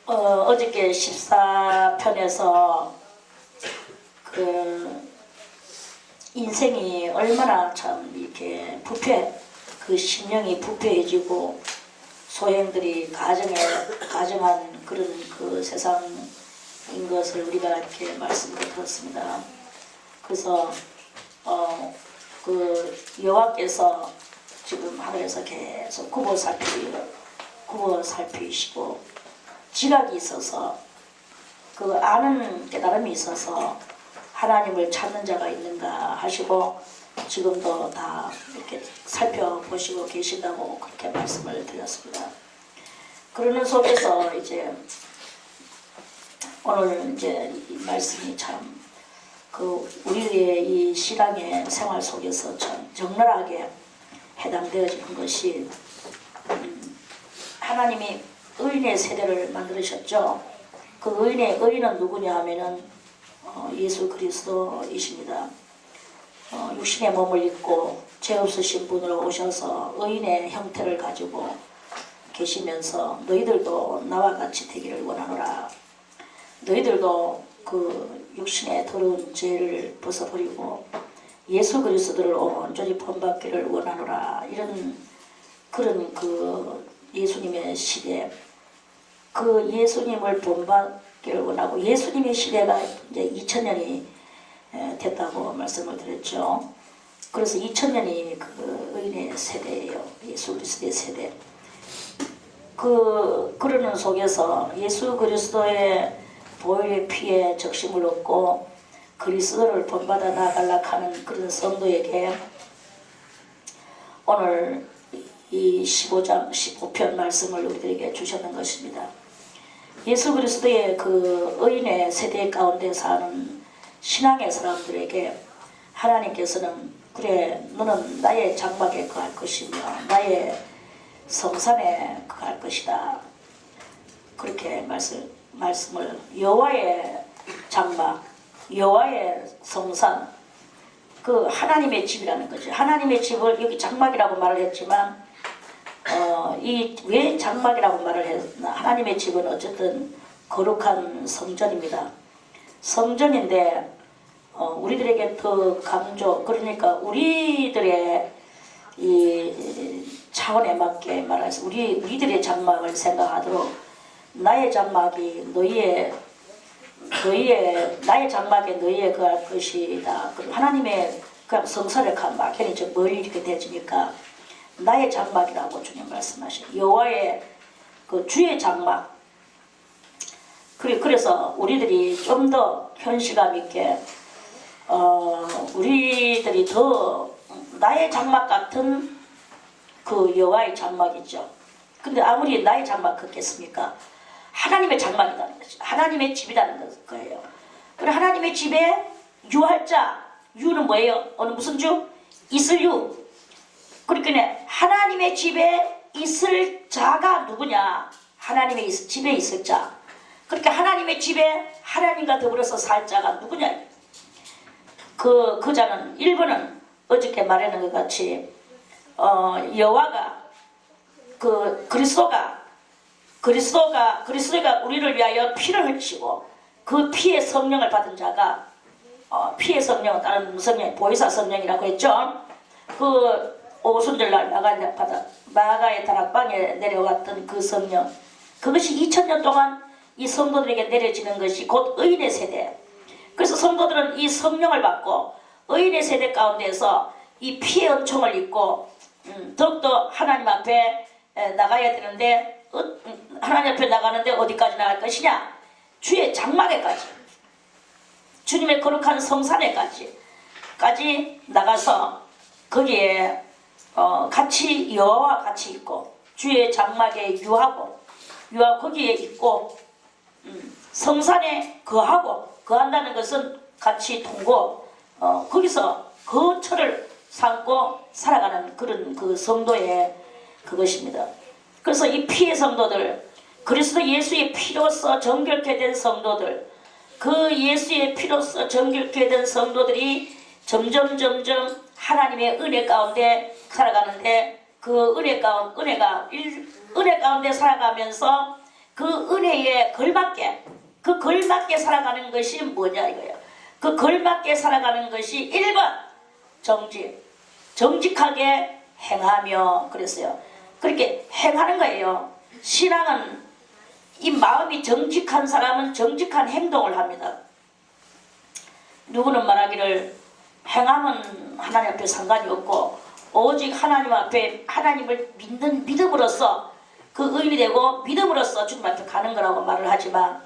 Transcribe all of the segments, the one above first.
어저께 14편에서 그 인생이 얼마나 참 이렇게 그 심령이 부패해지고 소행들이 가정한 그런 그 세상인 것을 우리가 이렇게 말씀을 들었습니다. 그래서 그 여호와께서 지금 하늘에서 계속 굽어 살피시고 지각이 있어서 그 아는 깨달음이 있어서 하나님을 찾는 자가 있는가 하시고 지금도 다 이렇게 살펴보시고 계신다고 그렇게 말씀을 드렸습니다. 그러는 속에서 이제 오늘 이제 이 말씀이 참 그 우리의 이 신앙의 생활 속에서 참 적나라하게 해당되어지는 것이 하나님이 의인의 세대를 만드셨죠. 그 의인은 누구냐 하면은 예수 그리스도이십니다. 육신의 몸을 입고 죄 없으신 분으로 오셔서 의인의 형태를 가지고 계시면서 너희들도 나와 같이 되기를 원하노라. 너희들도 그 육신의 더러운 죄를 벗어버리고 예수 그리스도를 온전히 본받기를 원하노라. 이런 그런 그 예수님의 시대, 그 예수님을 본받기를 원하고 예수님의 시대가 이제 2000년이 됐다고 말씀을 드렸죠. 그래서 2000년이 그 의인의 세대예요. 예수 그리스도의 세대. 그러는 속에서 예수 그리스도의 보혈의 피에 적심을 얻고 그리스도를 본받아 나아가려고 하는 그런 성도에게 오늘 이 15장 15편 말씀을 우리들에게 주셨는 것입니다. 예수 그리스도의 그 의인의 세대 가운데 사는 신앙의 사람들에게 하나님께서는 그래 너는 나의 장막에 거할 것이며 나의 성산에 거할 것이다. 그렇게 말씀을 여호와의 장막, 여호와의 성산, 그 하나님의 집이라는 거죠. 하나님의 집을 여기 장막이라고 말을 했지만 이 왜 장막이라고 말을 했나? 하나님의 집은 어쨌든 거룩한 성전입니다. 성전인데 우리들에게 더 그러니까 우리들의 이 차원에 맞게 말해서 우리들의 장막을 생각하도록 나의 장막이 나의 장막에 너희의 거할 것이다. 그리고 하나님의 그 성산을 간 막현이 좀 멀리 이렇게 되지니까 나의 장막이라고 주님 말씀하셔요. 여호와의 그 주의 장막. 그래서 우리들이 좀 더 현실감 있게 우리들이 더 나의 장막 같은 그 여호와의 장막이죠. 근데 아무리 나의 장막 같겠습니까? 하나님의 장막이라는 거죠. 하나님의 집이라는 거예요. 그리고 하나님의 집에 유할 자, 유는 뭐예요? 무슨 주? 있을 유. 그러니까 하나님의 집에 있을 자가 누구냐? 하나님의 집에 있을 자. 그러니까 하나님의 집에 하나님과 더불어서 살 자가 누구냐? 그 자는 1번은 어저께 말하는 것 같이 여호와가 그리스도가 우리를 위하여 피를 흘리시고 그 피의 성령을 받은 자가 피의 성령은 다른 성령 보혜사 성령이라고 했죠. 그 오순절날 마가의 다락방에 내려왔던 그 성령, 그것이 2000년 동안 이 성도들에게 내려지는 것이 곧 의인의 세대. 그래서 성도들은 이 성령을 받고 의인의 세대 가운데서 이 피의 은총을 입고 더욱더 하나님 앞에 나가야 되는데 하나님 앞에 나가는데 어디까지 나갈 것이냐? 주의 장막에까지, 주님의 거룩한 성산에까지 나가서 거기에 같이 여호와와 같이 있고 주의 장막에 유하고 거기에 있고 성산에 거한다는 것은 같이 통고 거기서 거처를 삼고 살아가는 그런 그 성도의 그것입니다. 그래서 이 피의 성도들, 그리스도 예수의 피로써 정결케 된 성도들, 그 예수의 피로써 정결케 된 성도들이 점점 하나님의 은혜 가운데 살아가는데 그 은혜 가운데 살아가면서 그 은혜에 걸맞게 그 걸맞게 살아가는 것이 뭐냐 이거예요. 그 걸맞게 살아가는 것이 1번 정직하게 행하며 그랬어요. 그렇게 행하는 거예요. 신앙은 이 마음이 정직한 사람은 정직한 행동을 합니다. 누구는 말하기를 행함은 하나님 앞에 상관이 없고 오직 하나님 앞에 하나님을 믿는 믿음으로써 그 의인이 되고 믿음으로써 주님 앞에 가는 거라고 말을 하지만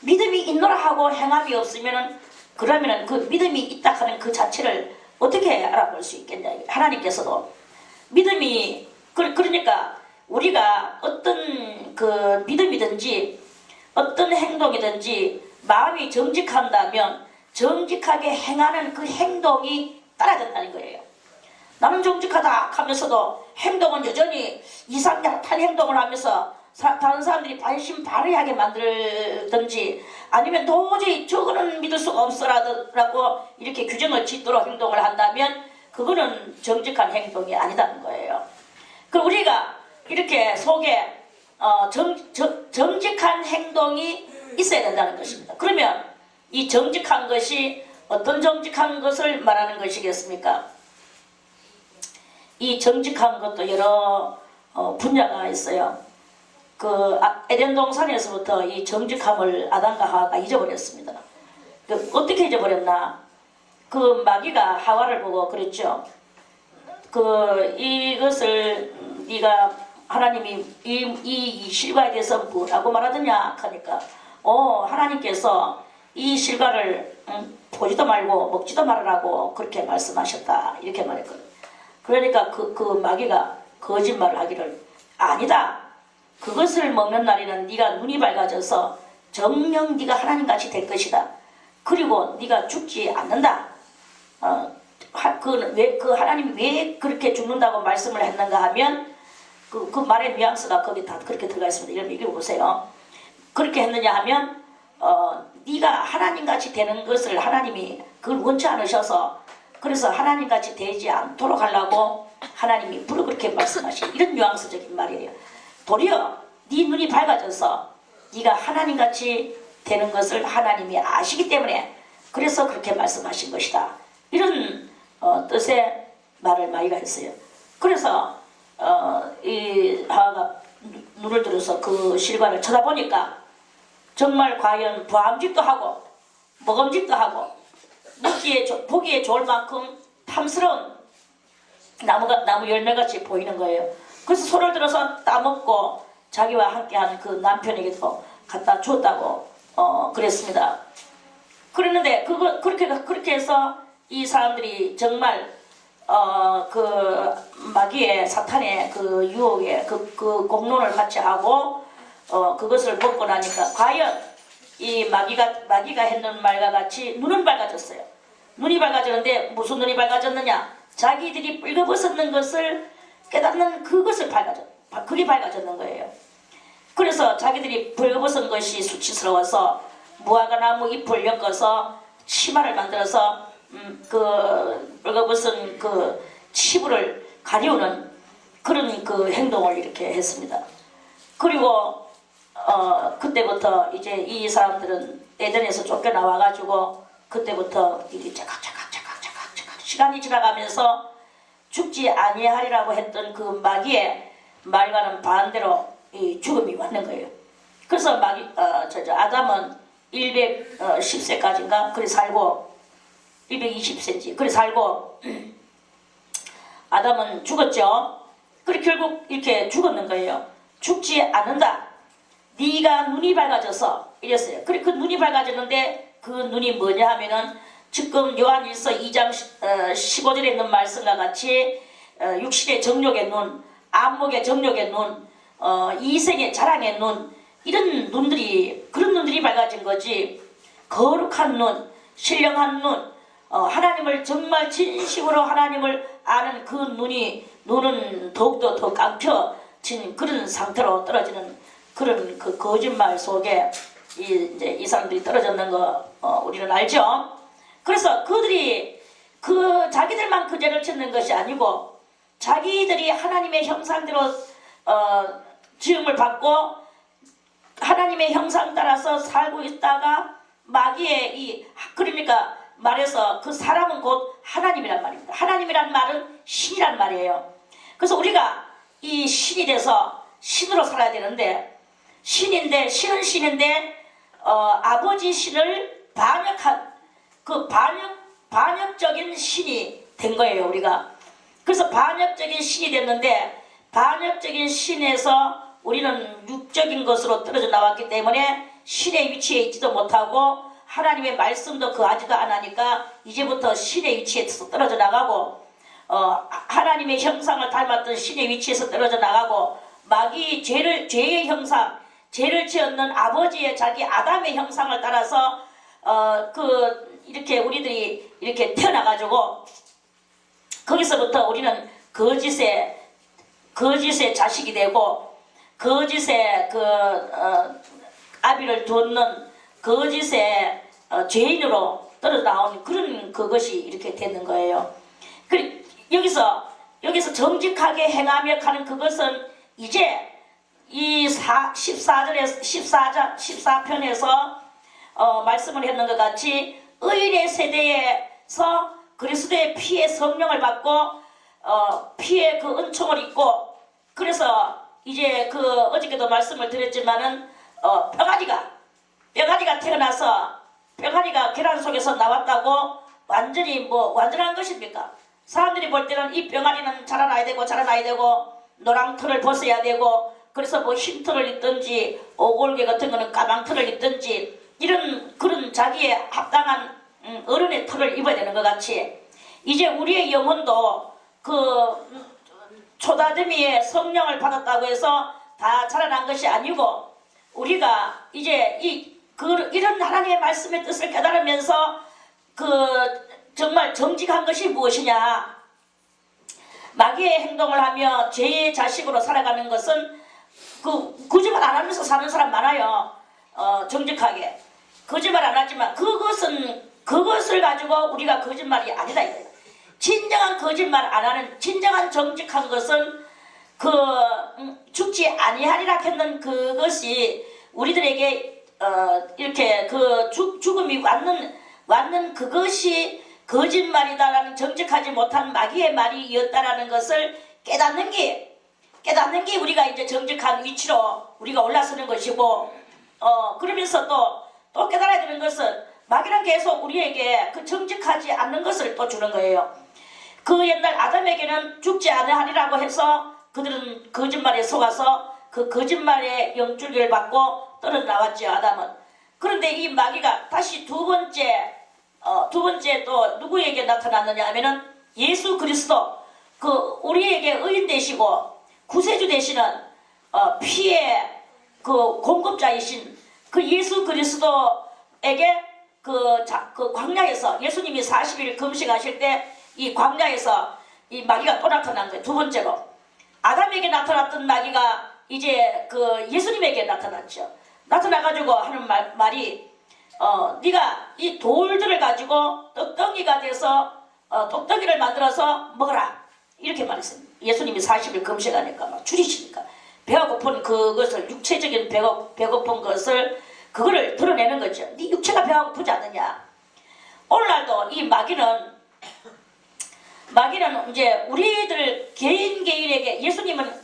믿음이 있노라 하고 행함이 없으면은 그러면은 그 믿음이 있다 하는 그 자체를 어떻게 알아볼 수 있겠냐. 하나님께서도 믿음이 그러니까 우리가 어떤 그 믿음이든지 어떤 행동이든지 마음이 정직한다면 정직하게 행하는 그 행동이 따라야 된다는 거예요. 나는 정직하다 하면서도 행동은 여전히 이상야탄 행동을 하면서 다른 사람들이 관심 바르게 만들든지 아니면 도저히 저거는 믿을 수가 없어라고 이렇게 규정을 짓도록 행동을 한다면 그거는 정직한 행동이 아니다는 거예요. 그럼 우리가 이렇게 속에 정직한 행동이 있어야 된다는 것입니다. 그러면 이 정직한 것이 어떤 정직한 것을 말하는 것이겠습니까? 이 정직한 것도 여러 분야가 있어요. 그 에덴 동산에서부터 이 정직함을 아담과 하와가 잊어버렸습니다. 어떻게 잊어버렸나? 그 마귀가 하와를 보고 그랬죠. 이것을 네가 하나님이 이 실과에 대해서 뭐라고 말하더냐 하니까 하나님께서 이 실과를 보지도 말고 먹지도 말으라고 그렇게 말씀하셨다 이렇게 말했거든요. 그러니까 그 마귀가 거짓말을 하기를 아니다. 그것을 먹는 날에는 네가 눈이 밝아져서 정녕 네가 하나님같이 될 것이다. 그리고 네가 죽지 않는다. 그 하나님이 왜 그렇게 죽는다고 말씀을 했는가 하면 그 말의 뉘앙스가 거기 다 그렇게 들어가 있습니다. 이런 읽어보세요. 그렇게 했느냐 하면 네가 하나님같이 되는 것을 하나님이 그걸 원치 않으셔서 그래서 하나님같이 되지 않도록 하려고 하나님이 무려 그렇게 말씀하신 이런 뉘앙스적인 말이에요. 도리어 네 눈이 밝아져서 네가 하나님같이 되는 것을 하나님이 아시기 때문에 그래서 그렇게 말씀하신 것이다. 이런 뜻의 말을 마귀가 했어요. 그래서 이 하와가 눈을 들어서 그 실과를 쳐다보니까 정말 과연 부함직도 하고 먹음직도 하고 보기에 좋을 만큼 탐스러운 나무 열매같이 보이는 거예요. 그래서 손을 들어서 따먹고 자기와 함께하는 그 남편에게도 갖다 줬다고 그랬습니다. 그랬는데 그렇게 해서 이 사람들이 정말 그 마귀의 사탄의 그 유혹에 그 공론을 같이 하고 그것을 먹고 나니까 과연 이 마귀가 했는 말과 같이 눈은 밝아졌어요. 눈이 밝아졌는데 무슨 눈이 밝아졌느냐? 자기들이 뿔거벗었는 것을 깨닫는 그게 밝아졌는 거예요. 그래서 자기들이 뿔거벗은 것이 수치스러워서 무화과나무 잎을 엮어서 치마를 만들어서 그 뿔거벗은 그 치부를 가리우는 그런 그 행동을 이렇게 했습니다. 그리고 그때부터 이제 이 사람들은 에덴에서 쫓겨나와가지고 그때부터 일이 차각 시간이 지나가면서 죽지 아니하리라고 했던 그 마귀의 말과는 반대로 이 죽음이 왔는 거예요. 그래서 아담은 110세까지인가 그래 살고 120cm 그래 살고 아담은 죽었죠. 그래 결국 이렇게 죽었는 거예요. 죽지 않는다. 네가 눈이 밝아져서 이랬어요. 그래 그 눈이 밝아졌는데 그 눈이 뭐냐 하면은 지금 요한일서 2장 15절에 있는 말씀과 같이 육신의 정욕의 눈, 안목의 정욕의 눈, 이생의 자랑의 눈 이런 눈들이 그런 눈들이 밝아진 거지. 거룩한 눈, 신령한 눈, 하나님을 정말 진심으로 하나님을 아는 그 눈은 더욱더 더 감춰진 그런 상태로 떨어지는 그런 그 거짓말 속에 이 사람들이 떨어졌는 거 우리는 알죠. 그래서 그들이 자기들만 그 죄를 짓는 것이 아니고 자기들이 하나님의 형상대로 지음을 받고 하나님의 형상 따라서 살고 있다가 마귀의 그러니까 말해서 그 사람은 곧 하나님이란 말입니다. 하나님이란 말은 신이란 말이에요. 그래서 우리가 이 신이 돼서 신으로 살아야 되는데 신은 신인데 아버지 신을 반역한 그 반역적인 신이 된 거예요, 우리가. 그래서 반역적인 신이 됐는데 반역적인 신에서 우리는 육적인 것으로 떨어져 나왔기 때문에 신의 위치에 있지도 못하고 하나님의 말씀도 거하지도 않으니까 이제부터 신의 위치에서 떨어져 나가고 하나님의 형상을 닮았던 신의 위치에서 떨어져 나가고 마귀 죄의 형상, 죄를 지었는 아버지의 자기 아담의 형상을 따라서 이렇게 우리들이 이렇게 태어나가지고 거기서부터 우리는 거짓의 자식이 되고 거짓의 아비를 돋는 거짓의 죄인으로 떨어져 나온 그런 그것이 이렇게 되는 거예요. 여기서 정직하게 행하며 가는 그것은 이제 이 14편에서 말씀을 했는 것 같이 의인의 세대에서 그리스도의 피의 성령을 받고 피의 그 은총을 입고 그래서 이제 어저께도 말씀을 드렸지만은 뼈가리가 태어나서 뼈가리가 계란 속에서 나왔다고 완전한 것입니까? 사람들이 볼 때는 이 뼈가리는 자라나야 되고 노랑털을 벗어야 되고 그래서 뭐 흰털을 입든지 오골개 같은 거는 까망털을 입든지 그런 자기에 합당한 어른의 털을 입어야 되는 것 같이 이제 우리의 영혼도 초다듬이의 성령을 받았다고 해서 다 자라난 것이 아니고 우리가 이제 이런 하나님의 말씀의 뜻을 깨달으면서 정말 정직한 것이 무엇이냐, 마귀의 행동을 하며 죄의 자식으로 살아가는 것은 거짓말 안 하면서 사는 사람 많아요. 정직하게 거짓말 안 하지만 그것을 가지고 우리가 거짓말이 아니다 이거예요. 진정한 거짓말 안 하는 진정한 정직한 것은 죽지 아니하리라 했는 그것이 우리들에게 이렇게 죽음이 왔는 그것이 거짓말이다라는 정직하지 못한 마귀의 말이었다라는 것을 깨닫는 게 우리가 이제 정직한 위치로 우리가 올라서는 것이고 그러면서 또 깨달아야 되는 것은 마귀는 계속 우리에게 정직하지 않는 것을 또 주는 거예요. 옛날 아담에게는 죽지 아니하리라고 해서 그들은 거짓말에 속아서 그 거짓말의 영줄기를 받고 떨어져 나왔죠, 아담은. 그런데 이 마귀가 다시 두 번째 또 누구에게 나타났느냐 하면은 예수 그리스도 우리에게 의인 되시고 구세주 되시는 피의 공급자이신 예수 그리스도에게 광야에서 예수님이 40일 금식하실 때 이 광야에서 이 마귀가 또 나타난 거예요. 두 번째로 아담에게 나타났던 마귀가 이제 예수님에게 나타났죠. 나타나가지고 하는 말이 네가 이 돌들을 가지고 떡덩이가 돼서 떡덩이를 만들어서 먹어라 이렇게 말했어요. 예수님이 40일 금식하니까 막 줄이시니까 배가 고픈 그것을 육체적인 배고픈 것을 그거를 드러내는 거죠. 네 육체가 배가 고프지 않느냐. 오늘날도 이 마귀는 이제 우리들 개인에게 예수님은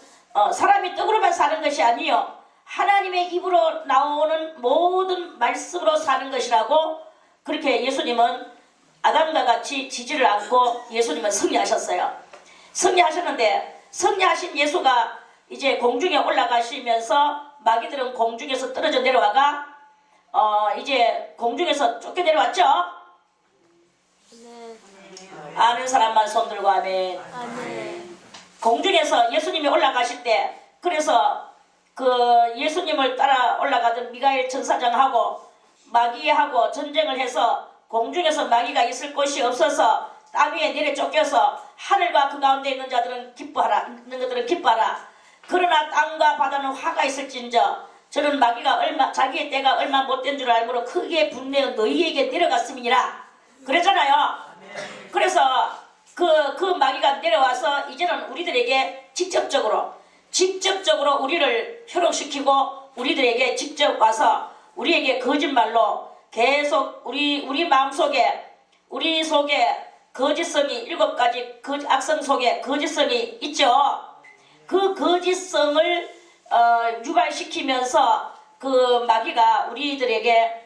사람이 떡으로만 사는 것이 아니요 하나님의 입으로 나오는 모든 말씀으로 사는 것이라고 그렇게 예수님은 아담과 같이 지지를 않고 예수님은 승리하셨어요. 승리하셨는데 승리하신 예수가 이제 공중에 올라가시면서 마귀들은 공중에서 떨어져 내려와가 이제 공중에서 쫓겨 내려왔죠? 네. 아는 사람만 손 들고 아멘. 아멘. 공중에서 예수님이 올라가실 때 그래서 예수님을 따라 올라가던 미가엘 천사장하고 마귀하고 전쟁을 해서 공중에서 마귀가 있을 곳이 없어서 땅 위에 내려 쫓겨서 하늘과 그 가운데 있는 자들은 있는 것들은 기뻐하라. 그러나 땅과 바다는 화가 있을진저 저는 마귀가 자기의 때가 얼마 못된 줄 알므로 크게 분내어 너희에게 내려갔음이니라 그랬잖아요. 그래서 그 마귀가 내려와서 이제는 우리들에게 직접적으로 우리를 현혹시키고 우리들에게 직접 와서 우리에게 거짓말로 계속 우리 마음속에 우리 속에 거짓성이 7가지 악성 속에 거짓성이 있죠. 그 거짓성을 유발시키면서 그 마귀가 우리들에게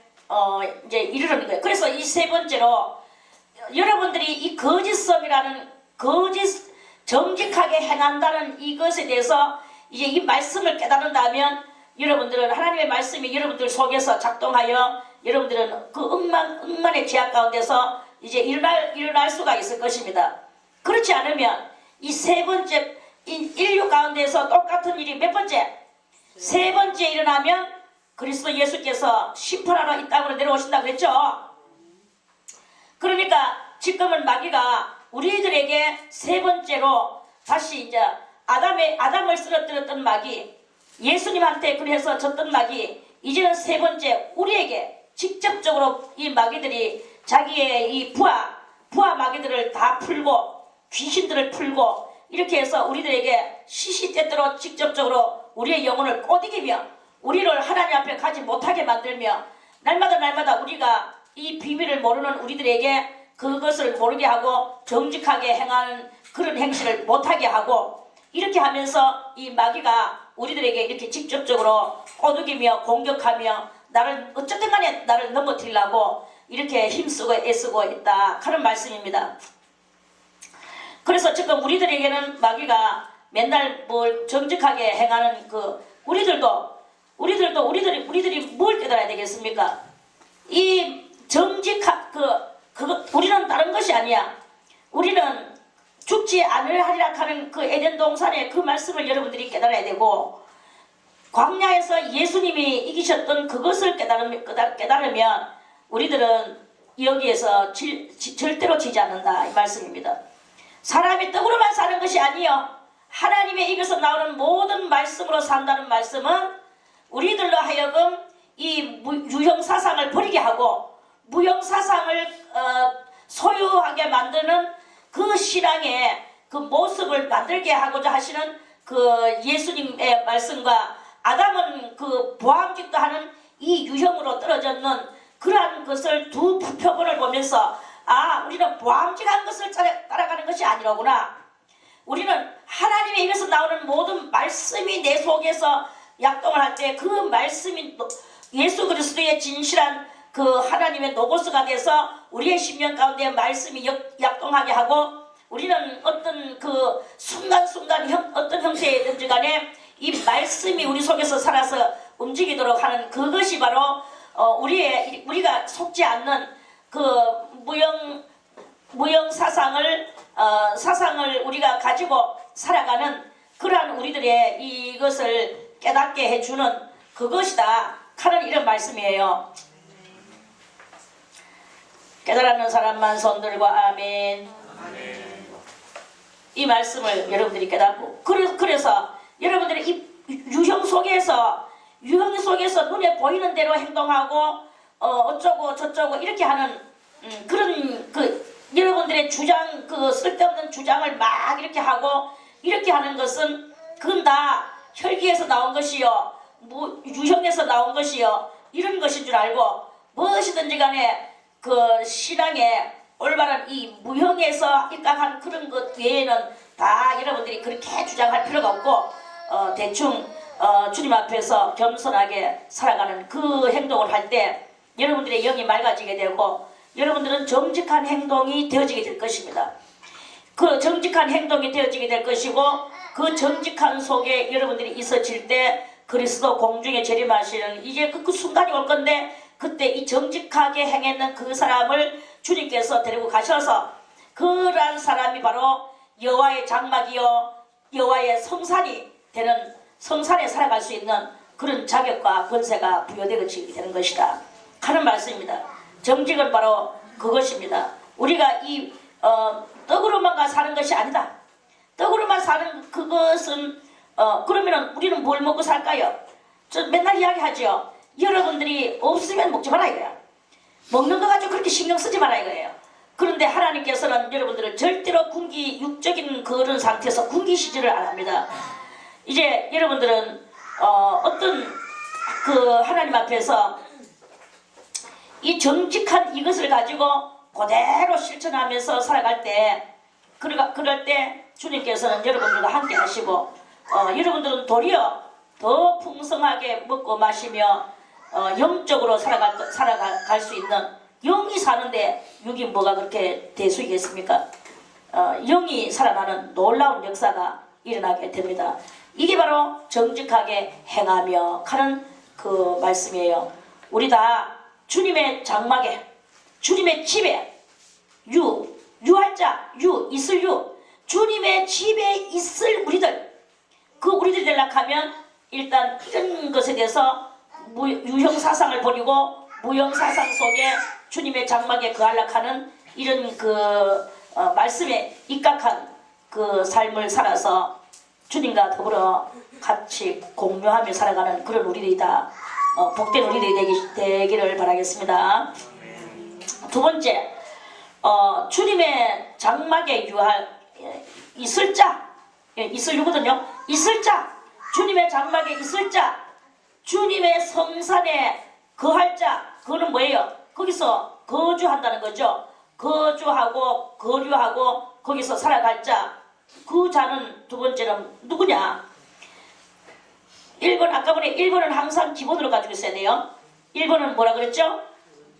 이제 이르는 거예요. 그래서 이 세 번째로 여러분들이 이 거짓성이라는 정직하게 행한다는 이것에 대해서 이제 이 말씀을 깨달은다면 여러분들은 하나님의 말씀이 여러분들 속에서 작동하여 여러분들은 그 억만의 죄악 가운데서 이제 일어날 수가 있을 것입니다. 그렇지 않으면 이 세 번째 인류 가운데서 똑같은 일이 몇 번째? 세 번째 일어나면 그리스도 예수께서 심판하러 이 땅으로 내려오신다고 그랬죠. 그러니까 지금은 마귀가 우리들에게 세 번째로 다시 이제 아담을 쓰러뜨렸던 마귀, 예수님한테 그래서 졌던 마귀, 이제는 세 번째 우리에게 직접적으로 이 마귀들이 자기의 이 부하 마귀들을 다 풀고 귀신들을 풀고 이렇게 해서 우리들에게 시시때때로 직접적으로 우리의 영혼을 꼬드기며 우리를 하나님 앞에 가지 못하게 만들며 날마다 우리가 이 비밀을 모르는 우리들에게 그것을 모르게 하고 정직하게 행하는 그런 행실을 못하게 하고 이렇게 하면서 이 마귀가 우리들에게 이렇게 직접적으로 꼬드기며 공격하며 나를 어쨌든 간에 나를 넘어뜨리려고 이렇게 힘쓰고 애쓰고 있다 하는 말씀입니다. 그래서 지금 우리들에게는 마귀가 맨날 뭘 정직하게 행하는 우리들이 뭘 깨달아야 되겠습니까? 이 우리는 다른 것이 아니야. 우리는 죽지 않으리라 하는 그 에덴 동산의 그 말씀을 여러분들이 깨달아야 되고 광야에서 예수님이 이기셨던 그것을 깨달으면 우리들은 여기에서 절대로 지지 않는다 이 말씀입니다. 사람이 떡으로만 사는 것이 아니요 하나님의 입에서 나오는 모든 말씀으로 산다는 말씀은 우리들로 하여금 이 유형사상을 버리게 하고 무형사상을 소유하게 만드는 그 신앙의 그 모습을 만들게 하고자 하시는 그 예수님의 말씀과 아담은 그 보암직도 하는 이 유형으로 떨어졌는 그러한 것을 두 표본을 보면서 우리는 보암직한 것을 따라가는 것이 아니로구나. 우리는 하나님의 입에서 나오는 모든 말씀이 내 속에서 약동을 할 때 그 말씀이 예수 그리스도의 진실한 그 하나님의 노고스가 돼서 우리의 심령 가운데 말씀이 약동하게 하고 우리는 어떤 그 순간순간 어떤 형태이든지 간에 이 말씀이 우리 속에서 살아서 움직이도록 하는 그것이 바로 우리가 속지 않는 그 무형 사상을 우리가 가지고 살아가는 그러한 우리들의 이것을 깨닫게 해주는 그것이다 하는 이런 말씀이에요. 깨달았는 사람만 손들고 아멘. 이 말씀을 여러분들이 깨닫고 그래서 여러분들이 이 유형 속에서 눈에 보이는 대로 행동하고 어쩌고 저쩌고 이렇게 하는 그런 여러분들의 주장 쓸데없는 주장을 막 이렇게 하고 이렇게 하는 것은 그건 다 혈기에서 나온 것이요 유형에서 나온 것이요 이런 것인 줄 알고 무엇이든지 간에 그 신앙의 올바른 이 무형에서 입각한 그런 것 외에는 다 여러분들이 그렇게 주장할 필요가 없고 대충 주님 앞에서 겸손하게 살아가는 그 행동을 할 때 여러분들의 영이 맑아지게 되고 여러분들은 정직한 행동이 되어지게 될 것입니다. 그 정직한 행동이 되어지게 될 것이고 그 정직한 속에 여러분들이 있어질 때 그리스도 공중에 재림하시는 이제 그 순간이 올 건데 그때 이 정직하게 행했는 그 사람을 주님께서 데리고 가셔서 그러한 사람이 바로 여호와의 장막이요 여호와의 성산이 되는 성산에 살아갈 수 있는 그런 자격과 권세가 부여되게 되는 것이다 하는 말씀입니다. 정직은 바로 그것입니다. 우리가 이 떡으로만 사는 것이 아니다. 떡으로만 사는 그것은 그러면 우리는 뭘 먹고 살까요? 저 맨날 이야기하죠. 여러분들이 없으면 먹지 마라 이거야. 먹는 거 가지고 그렇게 신경 쓰지 마라 이거예요. 그런데 하나님께서는 여러분들을 절대로 육적인 그런 상태에서 굶기시지를 안 합니다. 이제 여러분들은 어떤 그 하나님 앞에서 이 정직한 이것을 가지고 그대로 실천하면서 살아갈 때, 그럴 때 주님께서는 여러분들과 함께 하시고, 여러분들은 도리어 더 풍성하게 먹고 마시며 영적으로 살아갈 수 있는, 영이 사는데 육이 뭐가 그렇게 대수이겠습니까? 영이 살아나는 놀라운 역사가 일어나게 됩니다. 이게 바로 정직하게 행하며 하는 그 말씀이에요. 우리 다 주님의 장막에, 주님의 집에, 유할 유, 있을 유, 주님의 집에 있을 우리들, 그 우리들이 되려고 하면 일단 이런 것에 대해서 유형사상을 버리고 무형사상 속에 주님의 장막에 거하려고 하는 이런 말씀에 입각한 그 삶을 살아서 주님과 더불어 같이 공유하며 살아가는 그런 우리들이다. 복된 우리들이 되기를 바라겠습니다. 두 번째, 주님의 장막에 있을 자, 있을 유거든요. 있을 자, 주님의 장막에 있을 자, 주님의 성산에 거할 자, 그거는 뭐예요? 거기서 거주한다는 거죠. 거주하고 거류하고 거기서 살아갈 자, 그 자는 두 번째는 누구냐? 1번, 아까 보니 1번은 항상 기본으로 가지고 있어야 돼요. 1번은 뭐라 그랬죠?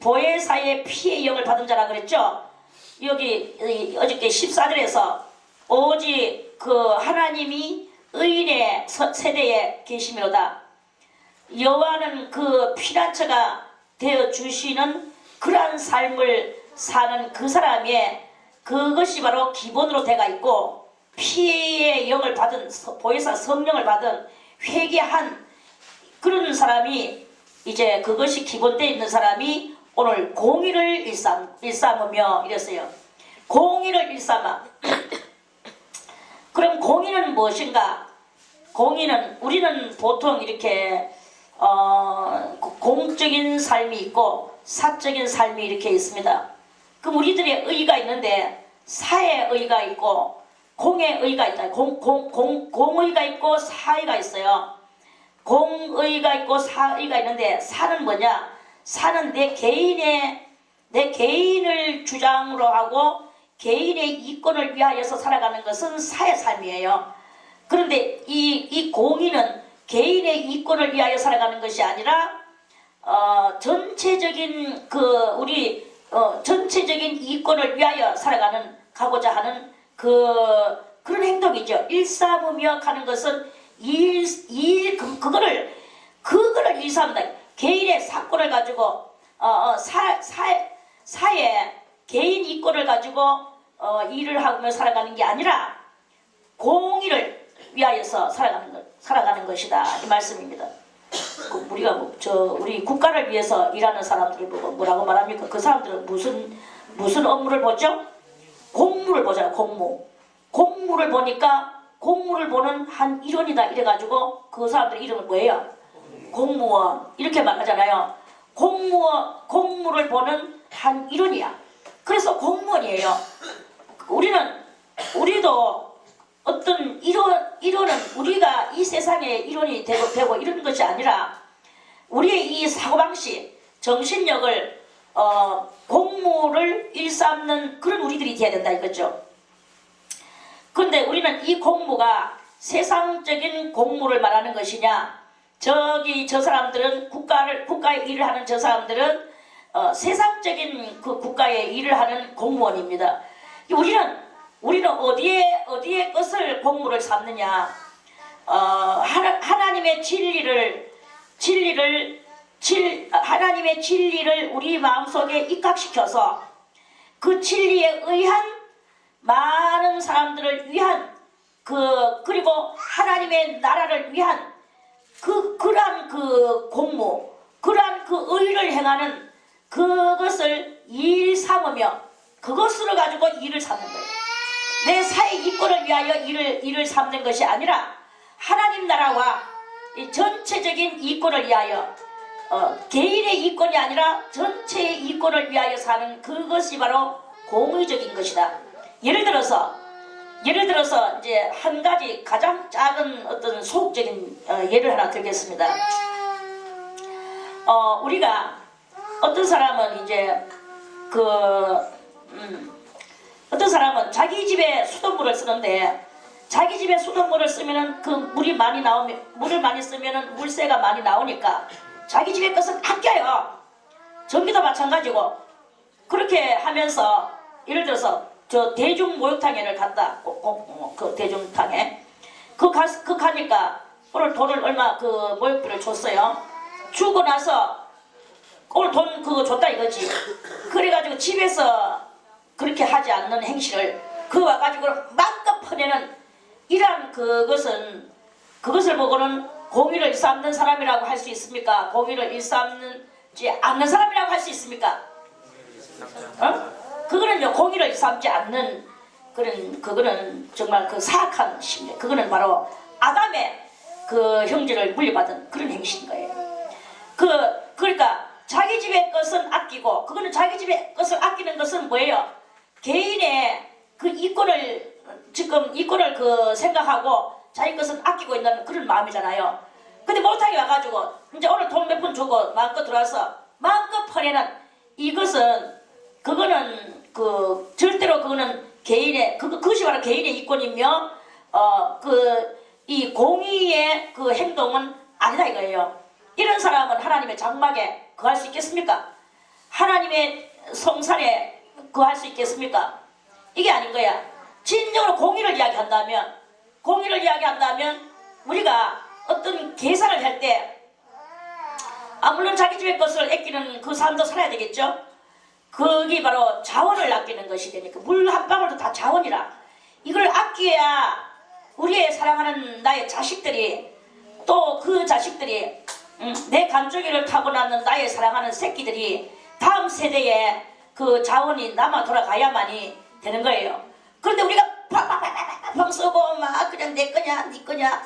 보혜사의 피의 영을 받은 자라 그랬죠? 여기 어저께 14절에서 오직 그 하나님이 의인의 세대에 계시미로다. 여호와는 그 피난처가 되어 주시는 그러한 삶을 사는 그 사람의 그것이 바로 기본으로 돼가 있고, 피의 영을 받은, 보혜사 성령을 받은 회개한 그런 사람이, 이제 그것이 기본되어 있는 사람이 오늘 공의를 일삼으며 이랬어요. 공의를 일삼아. 그럼 공의는 무엇인가? 공의는, 우리는 보통 이렇게 공적인 삶이 있고 사적인 삶이 이렇게 있습니다. 그럼 우리들의 의가 있는데 사의 의가 있고 공의 의가 있다. 공의가 있고 사의가 있어요. 공의가 있고 사의가 있는데, 사는 뭐냐? 사는 내 개인을 주장으로 하고 개인의 이권을 위하여서 살아가는 것은 사의 삶이에요. 그런데 이 공의는 개인의 이권을 위하여 살아가는 것이 아니라 전체적인 전체적인 이권을 위하여 가고자 하는 그런 행동이죠. 일삼으며 가는 것은 그거를 일삼다. 개인의 사건을 가지고 사회 개인 이권을 가지고 일을 하며 살아가는 게 아니라 공의를 위하여서 살아가는 것이다, 이 말씀입니다. 우리가 우리 국가를 위해서 일하는 사람들을 보고 뭐라고 말합니까? 그 사람들은 무슨 업무를 보죠? 공무를 보잖아요. 공무를 보니까 공무를 보는 한 일원이다 이래가지고 그 사람들 이름은 뭐예요? 공무원 이렇게 말하잖아요. 공무를 보는 한 일원이야. 그래서 공무원이에요. 우리도 어떤 일원은 우리가 이 세상의 일원이 되고 이런 것이 아니라 우리의 이 사고방식, 정신력을 공무를 일삼는 그런 우리들이 돼야 된다 이거죠. 그런데 우리는 이 공무가 세상적인 공무를 말하는 것이냐, 저 사람들은 국가의 일을 하는 저 사람들은 세상적인 그 국가의 일을 하는 공무원입니다. 우리는 어디에 것을 공무를 삼느냐? 하나님의 하나님의 진리를 우리 마음속에 입각시켜서 그 진리에 의한 많은 사람들을 위한 그리고 하나님의 나라를 위한 그러한 공무, 그러한 의를 행하는 그것을 일 삼으며 그것으로 가지고 일을 삼는 거예요. 내 사회 이권을 위하여 일을 삼는 것이 아니라 하나님 나라와 이 전체적인 이권을 위하여 개인의 이권이 아니라 전체의 이권을 위하여 사는 그것이 바로 공의적인 것이다. 예를 들어서 이제 한 가지 가장 작은 어떤 소극적인 예를 하나 들겠습니다. 우리가 어떤 사람은 이제 어떤 사람은 자기 집에 수돗물을 쓰는데 자기 집에 수돗물을 쓰면은 그 물을 많이 쓰면은 물세가 많이 나오니까 자기 집에 것은 아껴요. 전기도 마찬가지고 그렇게 하면서 예를 들어서 저 대중 목욕탕에를 갔다 그 대중탕에 그 가니까 오늘 돈을 얼마 그 목욕비를 줬어요. 주고 나서 오늘 돈 그거 줬다 이거지. 그래가지고 집에서 그렇게 하지 않는 행실을 그 와가지고 마음껏 퍼내는 이러한 그것을 보고는 공의를 일삼는 사람이라고 할 수 있습니까? 공의를 일삼지 않는 사람이라고 할 수 있습니까? 그거는요 공의를 일삼지 않는 그거는 정말 그 사악한 심리. 그거는 바로 아담의 그 형제를 물려받은 그런 행실인 거예요. 그러니까 자기 집의 것은 아끼고 그거는 자기 집의 것을 아끼는 것은 뭐예요? 개인의 그 이권을 그 생각하고 자기 것은 아끼고 있는 그런 마음이잖아요. 근데 못하게 와가지고 이제 오늘 돈 몇 푼 주고 마음껏 들어와서 마음껏 퍼내는 이것은 그거는 절대로 그거는 그것이 바로 개인의 이권이며 이 공의의 그 행동은 아니다 이거예요. 이런 사람은 하나님의 장막에 거할 수 있겠습니까? 하나님의 성산에 거할 수 있겠습니까? 이게 아닌 거야. 진정으로 공의를 이야기한다면 우리가 어떤 계산을 할 때 물론 자기 집의 것을 아끼는 그 삶도 살아야 되겠죠. 거기 바로 자원을 아끼는 것이 되니까 물 한 방울도 다 자원이라. 이걸 아껴야 우리의 사랑하는 나의 자식들이 또 그 자식들이 내 간쪽이를 타고나는 나의 사랑하는 새끼들이 다음 세대에 그 자원이 남아 돌아가야만이 되는 거예요. 그런데 우리가 팡 쓰고 막 그냥 내 거냐 네 거냐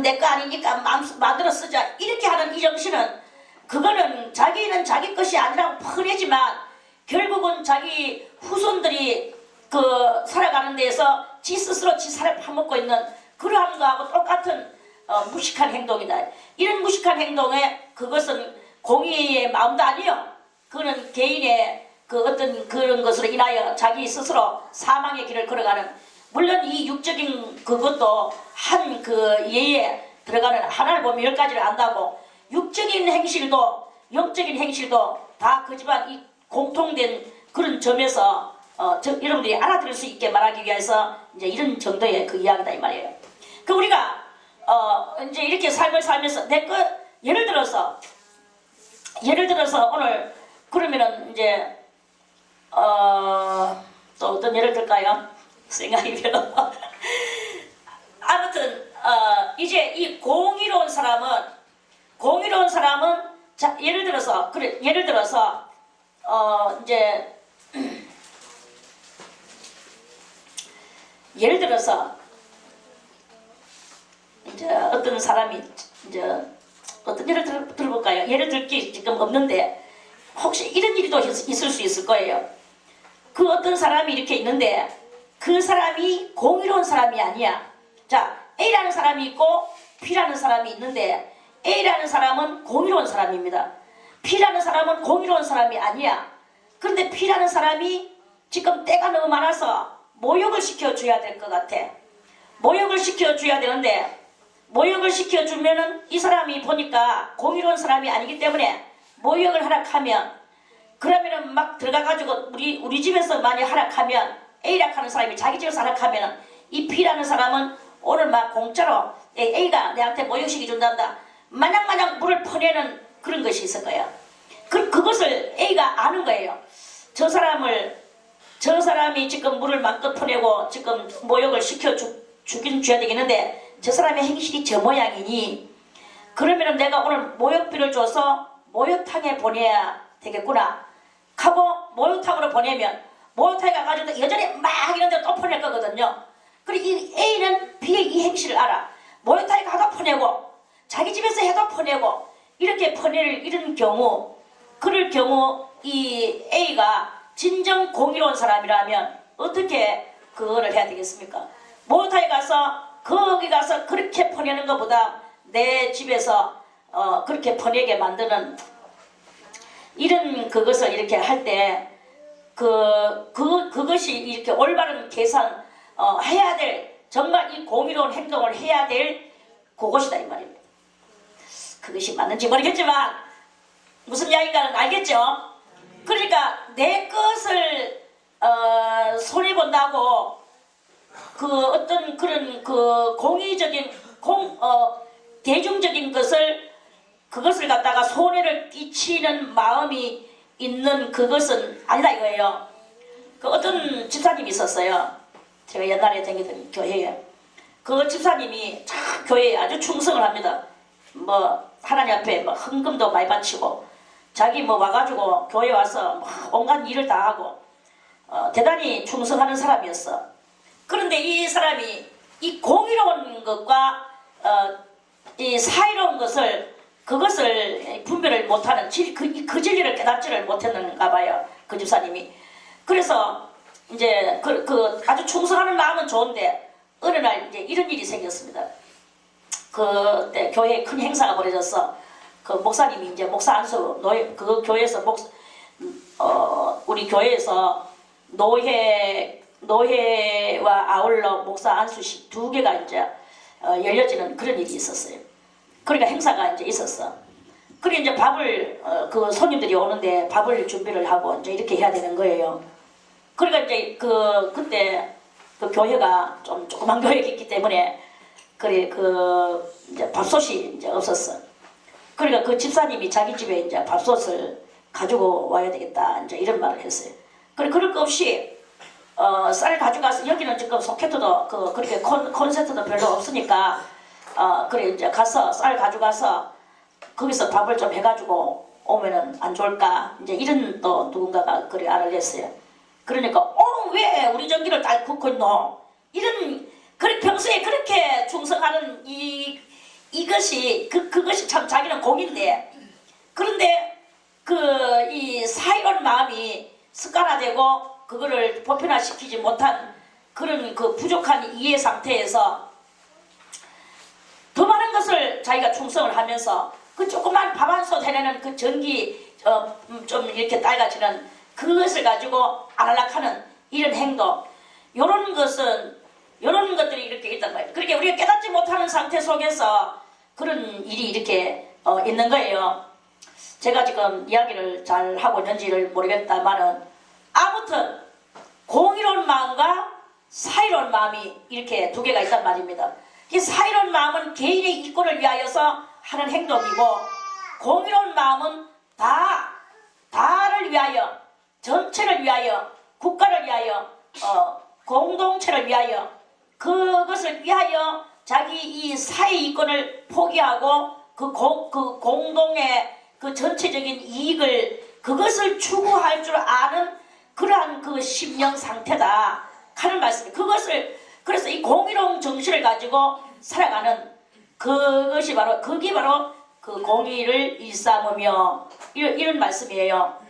내 거 아니니까 마음대로 쓰자 이렇게 하는 이 정신은 그거는 자기는 자기 것이 아니라고 뻔하지만 결국은 자기 후손들이 그 살아가는 데에서 지 스스로 지 살을 파먹고 있는 그러한 거하고 똑같은 무식한 행동이다. 이런 무식한 행동에 그것은 공의의 마음도 아니요. 그거는 개인의 그 어떤 그런 것으로 인하여 자기 스스로 사망의 길을 걸어가는, 물론 이 육적인 그것도 한 그 예에 들어가는, 하나를 보면 10가지를 안다고, 육적인 행실도 영적인 행실도 다 그 집안 이 공통된 그런 점에서 여러분들이 알아들을 수 있게 말하기 위해서 이제 이런 정도의 그 이야기다 이 말이에요. 그 우리가 이제 이렇게 삶을 살면서 내 것 예를 들어서 오늘 그러면은 이제 또 어떤 예를 들까요? 생각이 별로 아무튼 이제 이 공의로운 사람은 자 예를 들어서 이제 예를 들어서 이제 어떤 사람이 이제 어떤 예를 들어볼까요? 예를 들 게 지금 없는데 혹시 이런 일도 있을 수 있을 거예요. 그 어떤 사람이 이렇게 있는데 그 사람이 공의로운 사람이 아니야. 자, A라는 사람이 있고 B라는 사람이 있는데 A라는 사람은 공의로운 사람입니다. B라는 사람은 공의로운 사람이 아니야. 그런데 B라는 사람이 지금 때가 너무 많아서 모욕을 시켜줘야 될 것 같아. 모욕을 시켜줘야 되는데 모욕을 시켜주면은 이 사람이 보니까 공의로운 사람이 아니기 때문에 모욕을 하락하면, 그러면은 막 들어가가지고 우리 집에서 많이 하락하면, A라 하는 사람이 자기 집에서 하락하면 이 B라는 사람은 오늘 막 공짜로 A가 내한테 모욕시켜 준단다 마냥 물을 퍼내는 그런 것이 있을 거야. 그것을 A가 아는 거예요. 저 사람이 지금 물을 마음껏 퍼내고 지금 모욕을 시켜주긴 줘야 되겠는데 저 사람의 행실이 저 모양이니 그러면은 내가 오늘 모욕비를 줘서 모욕탕에 보내야 되겠구나 하고 모욕탕으로 보내면 모욕탕에 가가지고 여전히 막 이런 데로 또 보낼 거거든요. 그리고 이 A는 B의 이 행실을 알아. 모욕탕에 가도 보내고 자기 집에서 해도 보내고 이렇게 보낼 이런 경우, 그럴 경우 이 A가 진정 공의로운 사람이라면 어떻게 그거를 해야 되겠습니까? 모욕탕에 가서 거기 가서 그렇게 보내는 것보다 내 집에서 그렇게 보내게 만드는 이런 그것을 이렇게 할 때 그것이 이렇게 올바른 계산 해야 될 정말 이 공의로운 행동을 해야 될 그것이다 이 말입니다. 그것이 맞는지 모르겠지만 무슨 이야기인가는 알겠죠? 그러니까 내 것을 손해본다고 그 어떤 그런 그 공의적인 대중적인 그것을 갖다가 손해를 끼치는 마음이 있는 그것은 아니다 이거예요. 그 어떤 집사님이 있었어요. 제가 옛날에 다니던 교회에 그 집사님이 참 교회에 아주 충성을 합니다. 뭐 하나님 앞에 뭐 헌금도 많이 바치고 자기 뭐 와가지고 교회 와서 뭐 온갖 일을 다 하고 대단히 충성하는 사람이었어. 그런데 이 사람이 이 공의로운 것과 이 사이로운 그것을 분별을 못하는 그 진리를 깨닫지를 못했는가 봐요. 그 집사님이. 그래서 이제 그 아주 충성하는 마음은 좋은데 어느 날 이제 이런 일이 생겼습니다. 그때 교회에 큰 행사가 벌어졌어. 그 목사님이 이제 목사 안수 그 교회에서 우리 교회에서 노회와 아울러 목사 안수식 두 개가 이제 열려지는 그런 일이 있었어요. 그러니까 행사가 이제 있었어. 그래 이제 밥을 그 손님들이 오는데 밥을 준비를 하고 이제 이렇게 해야 되는 거예요. 그러니까 이제 그때 그 교회가 좀 조그만 교회였기 때문에 그래 이제 밥솥이 이제 없었어. 그러니까 그 집사님이 자기 집에 이제 밥솥을 가지고 와야 되겠다 이제 이런 말을 했어요. 그럴 거 없이 쌀 가져가서 여기는 지금 소켓도 그렇게 콘센트도 별로 없으니까 그래 이제 가서 쌀 가져가서 거기서 밥을 좀 해가지고 오면은 안 좋을까 이제 이런 또 누군가가 그래 알을 했어요. 그러니까 왜 우리 전기를 다 굽고 있노? 그래 평소에 그렇게 충성하는 그것이 참 자기는 공인데 그런데 이 사이로운 마음이 습관화되고 그거를 보편화시키지 못한 그런 그 부족한 이해 상태에서 더 많은 것을 자기가 충성을 하면서 그 조그만 밥 한 솥 해내는 그 전기 좀 이렇게 딸가지는 그것을 가지고 안락하는 이런 행동 요런 것들이 이렇게 있단 말이에요. 그렇게 우리가 깨닫지 못하는 상태 속에서 그런 일이 이렇게 있는 거예요. 제가 지금 이야기를 잘 하고 있는지를 모르겠다만은 아무튼 공의로운 마음과 사이로운 마음이 이렇게 두 개가 있단 말입니다. 이 사이로운 마음은 개인의 이권을 위하여서 하는 행동이고 공의로운 마음은 다를 위하여 전체를 위하여 국가를 위하여 공동체를 위하여 그것을 위하여 자기 이 사회 이권을 포기하고 그 공동의 그 전체적인 이익을 그것을 추구할 줄 아는 그러한 그 심령 상태다 하는 말씀이 그래서 이 공의로운 정신을 가지고 살아가는 그게 바로 그 공의를 일삼으며 이런 말씀이에요.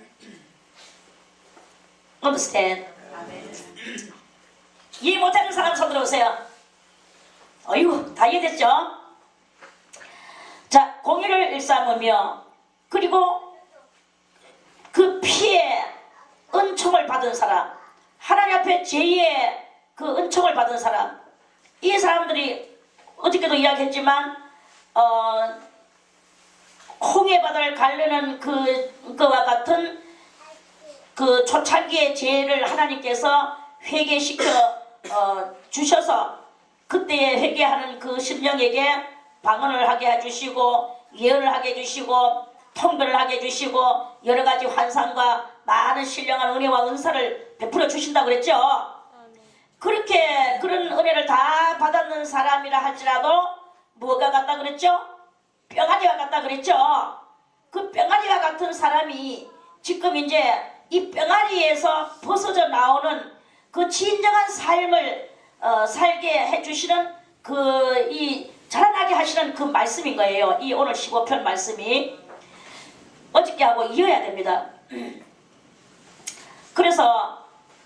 Understand? 이해 못하는 사람 손 들어오세요. 어이구 다 이해됐죠? 자, 공의를 일삼으며 그리고 그 피에 은총을 받은 사람 하나님 앞에 제2의 그 은총을 받은 사람 이 사람들이 어저께도 이야기했지만 홍해바다를 가르는 그와 같은 그 초창기의 죄를 하나님께서 회개시켜 주셔서 그때에 회개하는 그 심령에게 방언을 하게 해주시고 예언을 하게 해주시고 통변을 하게 해주시고 여러가지 환상과 많은 신령한 은혜와 은사를 베풀어 주신다고 그랬죠. 그렇게 그런 은혜를 다 받았는 사람이라 할지라도 뭐가 같다 그랬죠? 병아리와 같다 그랬죠. 그 병아리와 같은 사람이 지금 이제 이 병아리에서 벗어져 나오는 그 진정한 삶을 살게 해주시는 이 자라나게 하시는 그 말씀인 거예요. 이 오늘 15편 말씀이 어저께 하고 이어야 됩니다. 그래서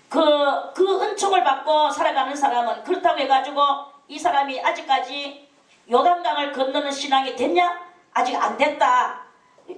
그 은총을 받고 살아가는 사람은 그렇다고 해가지고 이 사람이 아직까지 요단강을 건너는 신앙이 됐냐? 아직 안 됐다.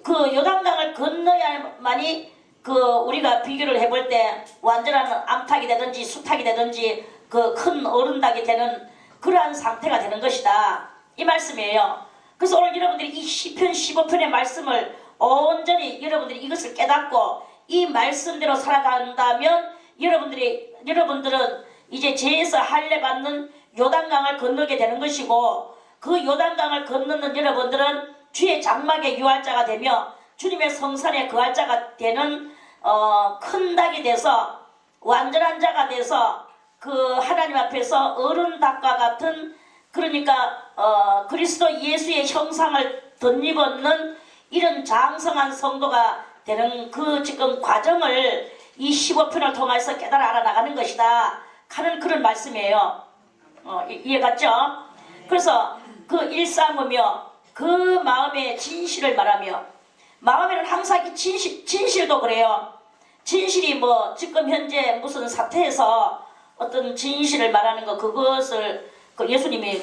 그 요단강을 건너야만이 그 우리가 비교를 해볼 때 완전한 암탉이 되든지 수탉이 되든지 그 큰 어른닭이 되는 그러한 상태가 되는 것이다. 이 말씀이에요. 그래서 오늘 여러분들이 이 시편 15편의 말씀을 온전히 여러분들이 이것을 깨닫고 이 말씀대로 살아간다면 여러분들은 이제 죄에서 할례 받는 요단강을 건너게 되는 것이고, 그 요단강을 건너는 여러분들은 주의 장막의 유할자가 되며 주님의 성산에 거할 자가 되는 큰 닭이 돼서 완전한 자가 돼서 그 하나님 앞에서 어른 닭과 같은, 그러니까 그리스도 예수의 형상을 덧입었는 이런 장성한 성도가 되는 그 지금 과정을 이 15편을 통해서 깨달아 알아나가는 것이다 하는 그런 말씀이에요. 이해갔죠? 그래서 그 일삼으며 그 마음의 진실을 말하며, 마음에는 항상 이 진실도 그래요. 진실이 뭐 지금 현재 무슨 사태에서 어떤 진실을 말하는 거, 그것을 그 예수님이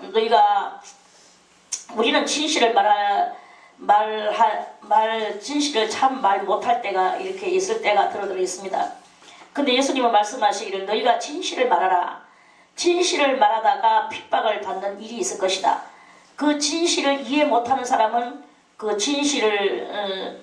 너희가 우리는 진실을 진실을 참 말 못할 때가 이렇게 있을 때가 들어 있습니다. 근데 예수님은 말씀하시기를 너희가 진실을 말하라. 진실을 말하다가 핍박을 받는 일이 있을 것이다. 그 진실을 이해 못하는 사람은 그 진실을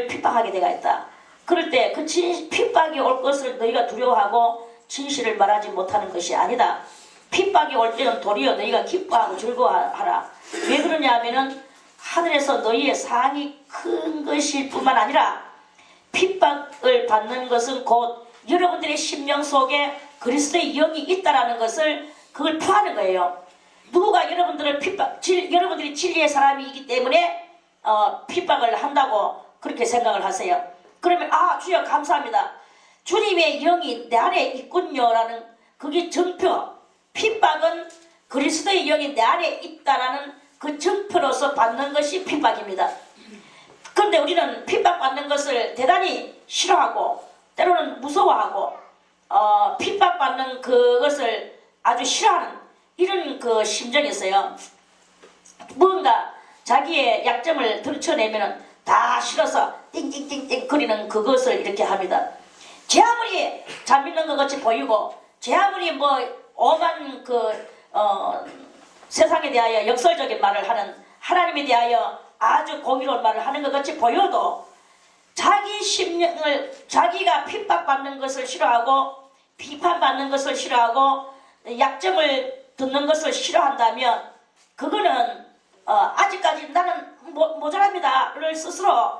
핍박하게 되가 있다. 그럴 때 그 핍박이 올 것을 너희가 두려워하고 진실을 말하지 못하는 것이 아니다. 핍박이 올 때는 도리어 너희가 기뻐하고 즐거워하라. 왜 그러냐 하면은 하늘에서 너희의 상이 큰 것일 뿐만 아니라 핍박을 받는 것은 곧 여러분들의 심령 속에 그리스도의 영이 있다라는 것을 그걸 표하는 거예요. 누가 여러분들을 여러분들이 진리의 사람이기 때문에 핍박을 한다고 그렇게 생각을 하세요. 그러면 주여 감사합니다. 주님의 영이 내 안에 있군요라는 그게 정표. 핍박은 그리스도의 영이 내 안에 있다라는 그 정표로서 받는 것이 핍박입니다. 그런데 우리는 핍박받는 것을 대단히 싫어하고 때로는 무서워하고 핍박받는 그것을 아주 싫어하는 이런 그 심정이 있어요. 뭔가 자기의 약점을 들춰내면 다 싫어서 띵띵띵띵 거리는 그것을 이렇게 합니다. 제 아무리 잘 믿는 것 같이 보이고 제 아무리 뭐 오만 세상에 대하여 역설적인 말을 하는, 하나님에 대하여 아주 공의로운 말을 하는 것 같이 보여도 자기 심령을, 자기가 핍박받는 것을 싫어하고 비판받는 것을 싫어하고 약점을 듣는 것을 싫어한다면 그거는 아직까지 나는 모자랍니다를 스스로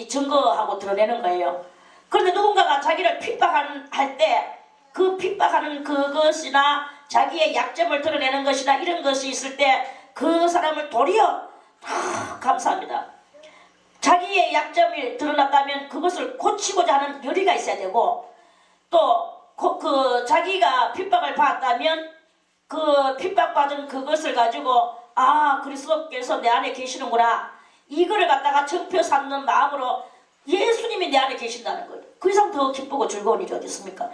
증거하고 드러내는 거예요. 그런데 누군가가 자기를 핍박할 때 그 핍박하는 그것이나 자기의 약점을 드러내는 것이나 이런 것이 있을 때 그 사람을 도리어 감사합니다. 자기의 약점이 드러났다면 그것을 고치고자 하는 열의가 있어야 되고, 또 그 자기가 핍박을 받았다면 그 핍박받은 그것을 가지고 그리스도께서 내 안에 계시는구나, 이거를 갖다가 정표 삼는 마음으로 예수님이 내 안에 계신다는 거예요. 그 이상 더 기쁘고 즐거운 일이 어디 있습니까?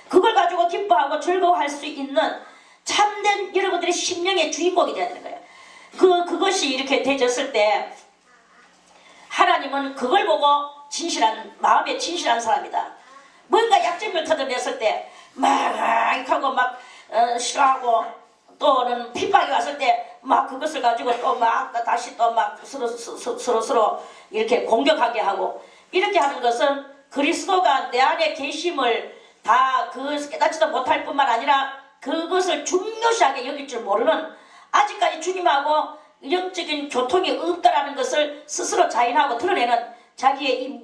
그걸 가지고 기뻐하고 즐거워할 수 있는 참된 여러분들의 심령의 주인공이 되어야 되는 거예요. 그것이 이렇게 되졌을 때 하나님은 그걸 보고 마음에 진실한 사람이다. 뭔가 약점을 터져냈을 때 막 하고 막 싫어하고 또는 핍박이 왔을 때 막 그것을 가지고 또 막 다시 또 막 서로 이렇게 공격하게 하고 이렇게 하는 것은 그리스도가 내 안에 계심을 다 깨닫지도 못할 뿐만 아니라 그것을 중요시하게 여길 줄 모르는, 아직까지 주님하고 영적인 교통이 없다라는 것을 스스로 자인하고 드러내는 자기의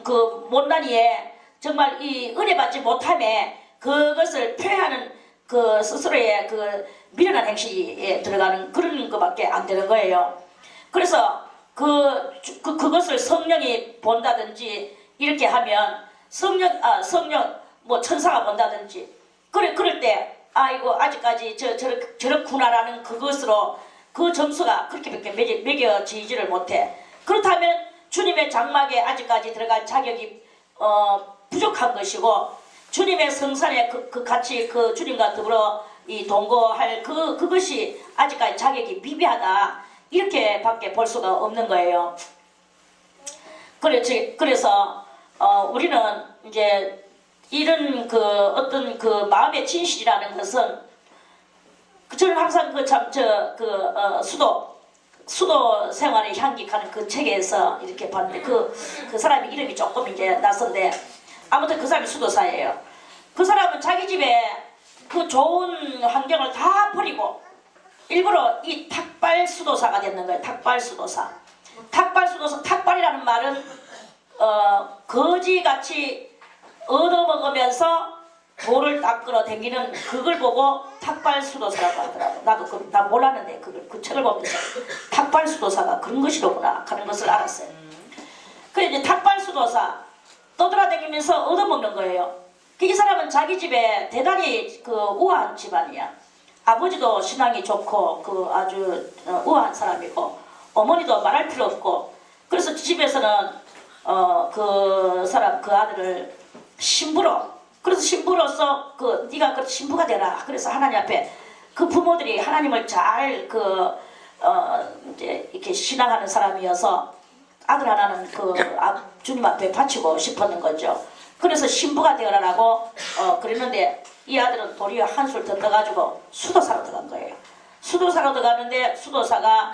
그 못난이에 정말 이 은혜 받지 못함에 그것을 표현하는 그 스스로의 그 미련한 행실에 들어가는 그런 것밖에 안 되는 거예요. 그래서 그것을 성령이 본다든지 이렇게 하면 성령 뭐 천사가 본다든지 그럴 때 이거 아직까지 저렇구나라는 그것으로 그 점수가 그렇게밖에 매겨지지를 못해. 그렇다면 주님의 장막에 아직까지 들어갈 자격이 부족한 것이고, 주님의 성산에 같이 주님과 더불어 동거할 그것이 아직까지 자격이 미비하다. 이렇게밖에 볼 수가 없는 거예요. 그래서 우리는 이제 이런 그 어떤 그 마음의 진실이라는 것은 저는 항상 수도 생활의 향기하는 그 책에서 이렇게 봤는데 그 사람의 이름이 조금 이제 낯선데 아무튼 그 사람이 수도사예요. 그 사람은 자기 집에 그 좋은 환경을 다 버리고 일부러 이 탁발 수도사가 됐는 거예요. 탁발 수도사. 탁발이라는 말은 거지같이 얻어먹으면서 돌을 닦으러 다니는 그걸 보고 탁발수도사라고 하더라고. 나도 나 몰랐는데 그 책을 보면서 탁발수도사가 그런 것이로구나 하는 것을 알았어요. 그래 이제 탁발수도사 떠돌아다니면서 얻어먹는 거예요. 이 사람은 자기 집에 대단히 그 우아한 집안이야. 아버지도 신앙이 좋고 그 아주 우아한 사람이고 어머니도 말할 필요 없고 그래서 집에서는 그 아들을 그래서 신부로서 네가 그 신부가 되라. 그래서 하나님 앞에 그 부모들이 하나님을 잘 이제 이렇게 신앙하는 사람이어서 아들 하나는 주님 앞에 바치고 싶었는 거죠. 그래서 신부가 되어라라고 그랬는데 이 아들은 도리어 한술 더 떠가지고 수도사로 들어간 거예요. 수도사로 들어가는데 수도사가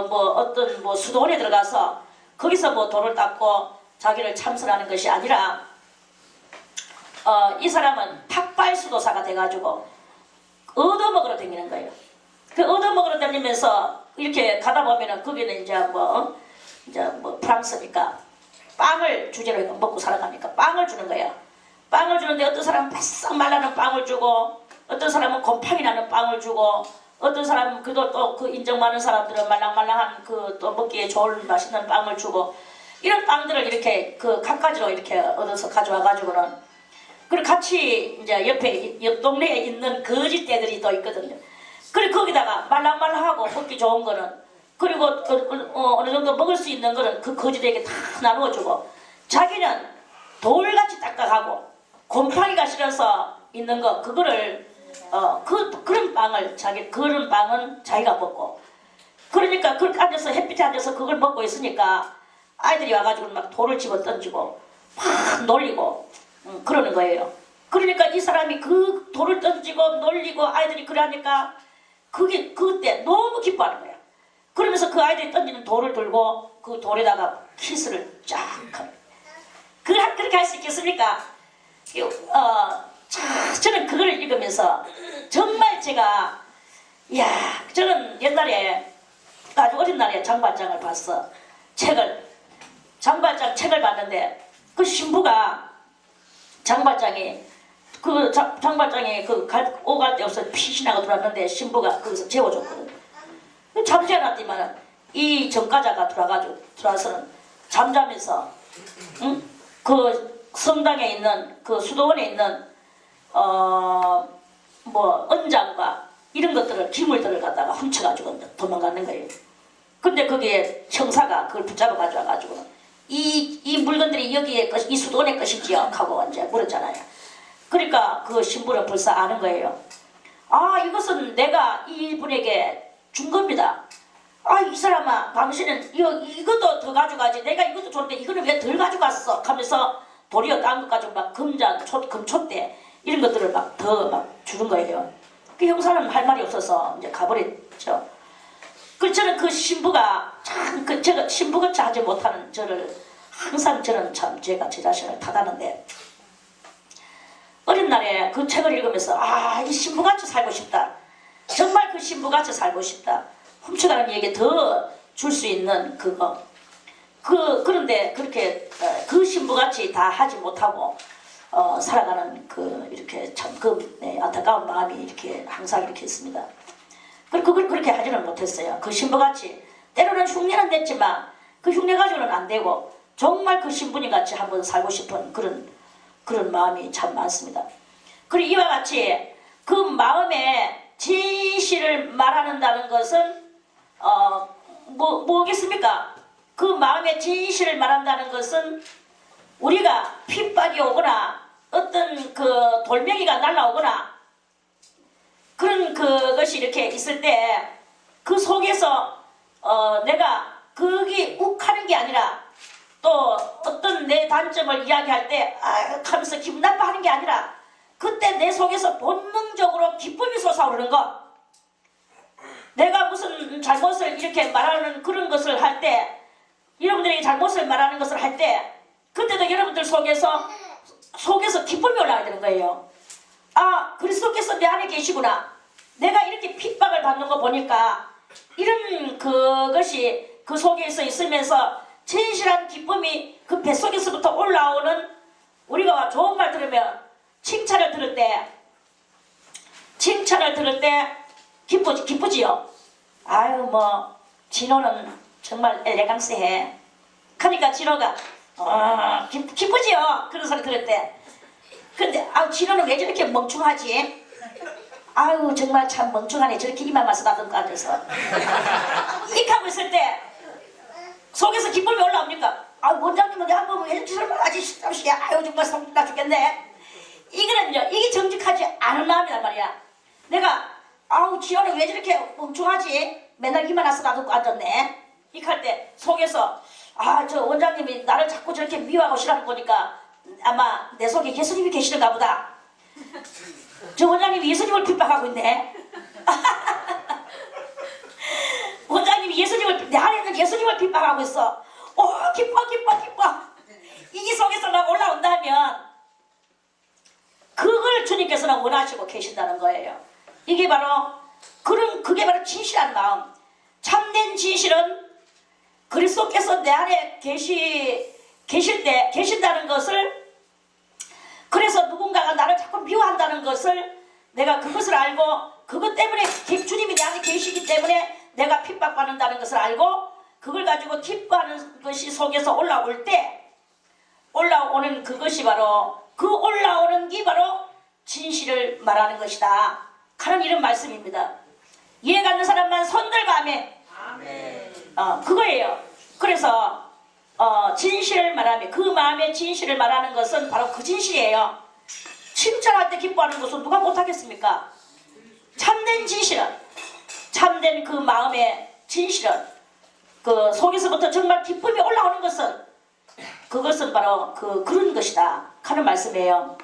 어떤 수도원에 들어가서 거기서 돌을 닦고 자기를 참선하는 것이 아니라 이 사람은 탁발 수도사가 돼가지고 얻어먹으러 다니는 거예요. 그 얻어먹으러 다니면서 이렇게 가다 보면은 거기는 이제 프랑스니까 빵을 주제로 먹고 살아가니까 빵을 주는 거야. 빵을 주는데 어떤 사람은 바싹 말라는 빵을 주고 어떤 사람은 곰팡이 나는 빵을 주고 어떤 사람은 그래도 또 그 인정 많은 사람들은 말랑말랑한 또 먹기에 좋은 맛있는 빵을 주고 이런 빵들을 이렇게 갖가지로 이렇게 얻어서 가져와가지고는 그리고 같이 이제 옆 동네에 있는 거짓대들이 또 있거든요. 그리고 거기다가 말랑말랑하고 먹기 좋은 거는 그리고 어느 정도 먹을 수 있는 거는 그 거짓에게 다 나누어주고 자기는 돌같이 딱딱하고 곰팡이가 실어서 있는 거 그거를 그런 빵은 자기가 먹고 그러니까 그렇게 앉아서 햇빛에 앉아서 그걸 먹고 있으니까 아이들이 와가지고 막 돌을 집어 던지고 막 놀리고 그러는 거예요. 그러니까 이 사람이 그 돌을 던지고 놀리고 아이들이 그러니까 그때 너무 기뻐하는 거야. 그러면서 그 아이들이 던지는 돌을 들고 그 돌에다가 키스를 쫙 하는 거야. 그렇게 할 수 있겠습니까? 저는 그걸 읽으면서 정말 제가 저는 옛날에 아주 어린 날에 장발장을 봤어. 장발장 책을 봤는데 그 신부가 장발장이 오갈 데 없어 피신하고 들어왔는데 신부가 거기서 재워줬거든. 잠지 않았지만 이 전과자가 들어와서는 잠자면서 그 성당에 있는 그 수도원에 있는 은장과 이런 것들을 기물들을 갖다가 훔쳐가지고 도망가는 거예요. 근데 거기에 형사가 그걸 붙잡아 가져와가지고 이 물건들이 여기에 이 수도원의 것이지요 하고 이제 물었잖아요. 그러니까 그 신부는 벌써 아는 거예요. 이것은 내가 이분에게 준 겁니다. 이 사람아 당신은 이것도 더 가져가지. 내가 이것도 줬는데 이거는 왜 덜 가져갔어 하면서 도리어 딴 것 가지고 막 금촛대 이런 것들을 막 주는 거예요. 그 형사는 할 말이 없어서 이제 가버렸죠. 그래서 저는 그 신부가 제가 신부같이 하지 못하는 저를 항상 저는 참 제가 제 자신을 탓하는데 어린 날에 그 책을 읽으면서 이 신부같이 살고 싶다. 정말 그 신부같이 살고 싶다. 훔쳐가는 얘기 더 줄 수 있는 그거. 그런데 그렇게 그 신부같이 다 하지 못하고 살아가는 이렇게 참 안타까운 마음이 이렇게 항상 이렇게 있습니다. 그걸 그렇게 하지는 못했어요. 그 신부같이 때로는 흉내는 냈지만 그 흉내 가지고는 안 되고 정말 그 신부님 같이 한번 살고 싶은 그런 마음이 참 많습니다. 그리고 이와 같이 그 마음의 진실을 말하는다는 것은 뭐겠습니까? 그 마음의 진실을 말한다는 것은 우리가 핍박이 오거나 어떤 그 돌멩이가 날라오거나 그런 그것이 이렇게 있을 때 그 속에서 내가 거기 욱하는 게 아니라 또 어떤 내 단점을 이야기할 때 하면서 기분 나빠하는 게 아니라 그때 내 속에서 본능적으로 기쁨이 솟아오르는 것. 내가 무슨 잘못을 이렇게 말하는 그런 것을 할 때, 여러분들에게 잘못을 말하는 것을 할 때 그때도 여러분들 속에서 기쁨이 올라가야 되는 거예요. 그리스도께서 내 안에 계시구나. 내가 이렇게 핍박을 받는 거 보니까 이런 그것이 그 속에서 있으면서 진실한 기쁨이 그 뱃속에서부터 올라오는, 우리가 좋은 말 들으면 칭찬을 들을 때 기쁘지요. 진호는 정말 엘레강스해. 그러니까 진호가 기쁘지요. 그런 소리 들을 때. 근데 진호는 왜 저렇게 멍충하지? 정말 참 멍충하네. 저렇게 이마만 쓰다듬고 앉아서 이렇게 하고 있을 때 속에서 기쁨이 올라옵니까? 원장님은 내 한 번만 해주시면 아직 잠시야. 정말 성나 죽겠네. 이게 정직하지 않은 마음이란 말이야. 내가 지호는 왜 저렇게 멍충하지? 맨날 이마나 쓰다듬고 앉았네. 이렇게 할 때 속에서 저 원장님이 나를 자꾸 저렇게 미워하고 싫어하는 거니까 아마 내 속에 예수님이 계시는가 보다. 저 원장님이 예수님을 핍박하고 있네. 원장님이 내 안에 있는 예수님을 핍박하고 있어. 기뻐. 이게 속에서 막 올라온다면 그걸 주님께서는 원하시고 계신다는 거예요. 그게 바로 진실한 마음. 참된 진실은 그리스도께서 내 안에 계신다는 것을, 그래서 누군가가 나를 자꾸 미워한다는 것을 내가 그것을 알고, 그것 때문에 주님이 내 안에 계시기 때문에 내가 핍박받는다는 것을 알고, 그걸 가지고 기뻐하는 것이 속에서 올라오는 그것이 바로, 그 올라오는 게 바로 진실을 말하는 것이다 하는 이런 말씀입니다. 이해가 안 되는 사람만 손들고 아멘. 그거예요. 그래서 진실을 말하면, 그 마음의 진실을 말하는 것은 바로 그 진실이에요. 칭찬할 때 기뻐하는 것은 누가 못하겠습니까? 참된 진실은, 참된 그 마음의 진실은, 그 속에서부터 정말 기쁨이 올라오는 것은, 그것은 바로 그런 것이다 하는 말씀이에요.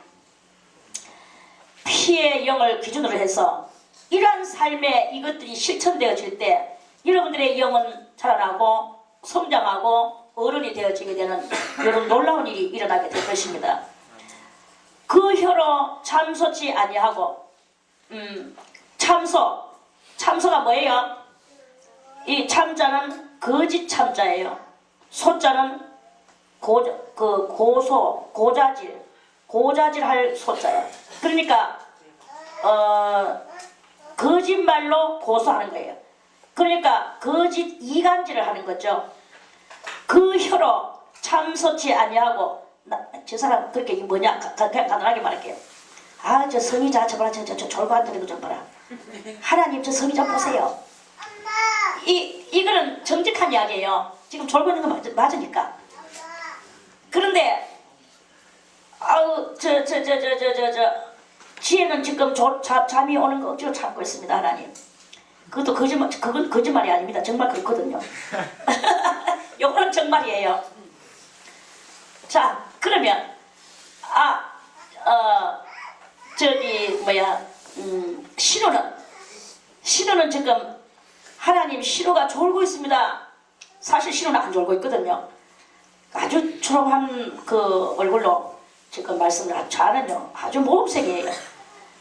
피의 영을 기준으로 해서 이러한 삶에 이것들이 실천되어질 때 여러분들의 영은 자라나고 성장하고 어른이 되어지게 되는 이런 놀라운 일이 일어나게 될 것입니다. 그 혀로 참소치 아니하고, 참소가 뭐예요? 이 참자는 거짓 참자예요. 소자는 고자질할 소자예요. 그러니까 거짓말로 고소하는 거예요. 그러니까 거짓 이간질을 하는 거죠. 그 혀로 참소치 아니하고, 저 사람 그렇게 뭐냐, 그냥 간단하게 말할게요. 저 성의자 저봐라, 저 졸고 앉는 거 좀 봐라. 하나님 저 성의 좀 보세요. 이거는 정직한 이야기예요. 지금 졸고 있는 거 맞으니까. 그런데 지혜는 지금 잠이 오는 거 억지로 참고 있습니다. 하나님. 그건 거짓말이 아닙니다. 정말 그렇거든요. 요거는 정말이에요. 자, 그러면 신우는 지금 하나님, 신우가 졸고 있습니다. 사실 신우는 안 졸고 있거든요. 아주 초롱한 그 얼굴로 지금 말씀을 잘하는요. 아주 모험생이에요.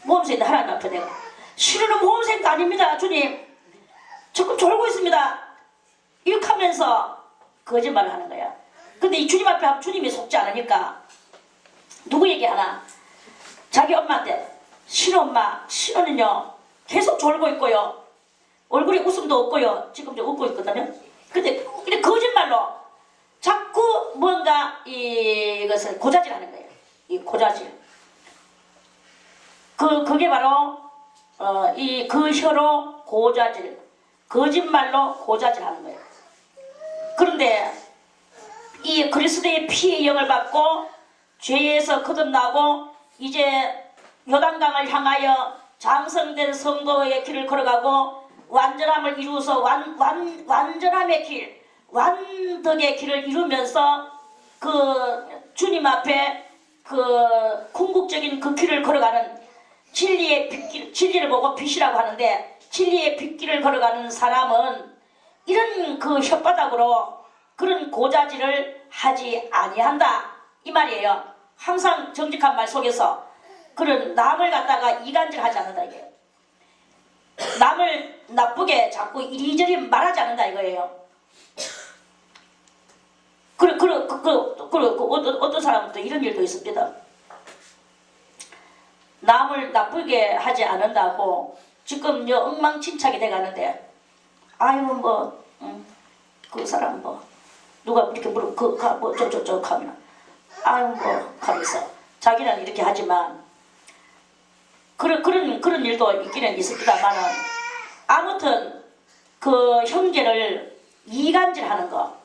모험생인데 하나님 앞에 내가, 신우는 모험생도 아닙니다. 주님, 조금 졸고 있습니다. 이렇게 하면서 거짓말을 하는 거야. 근데 이 주님 앞에 하면 주님이 속지 않으니까 누구 얘기하나? 자기 엄마한테, 신우 엄마, 신우는요 계속 졸고 있고요, 얼굴에 웃음도 없고요, 지금 좀 웃고 있거든요. 근데 이렇게 거짓말로 자꾸 뭔가 이것을 고자질하는 거예요. 이 고자질. 그게 바로 그 혀로 고자질, 거짓말로 고자질하는 거예요. 그런데 이 그리스도의 피의 영을 받고 죄에서 거듭나고 이제 요단강을 향하여 장성된 성도의 길을 걸어가고 완전함을 이루어서 완전함의 길, 완덕의 길을 이루면서 그 주님 앞에 그 궁극적인 그 길을 걸어가는 진리의 빗길, 진리를 보고 빛이라고 하는데, 진리의 빗길을 걸어가는 사람은 이런 그 혓바닥으로 그런 고자질을 하지 아니한다 이 말이에요. 항상 정직한 말 속에서 그런 남을 갖다가 이간질하지 않는다 이게요. 남을 나쁘게 자꾸 이리저리 말하지 않는다 이거예요. 어떤 사람은 또 이런 일도 있습니다. 남을 나쁘게 하지 않는다고 지금 엉망진창이 돼가는데, 아유 그 사람 누가 이렇게 저쪽 하면 아유 하면서 자기는 이렇게 하지만 그런 일도 있기는 있습니다만은, 아무튼 그 형제를 이간질하는 거,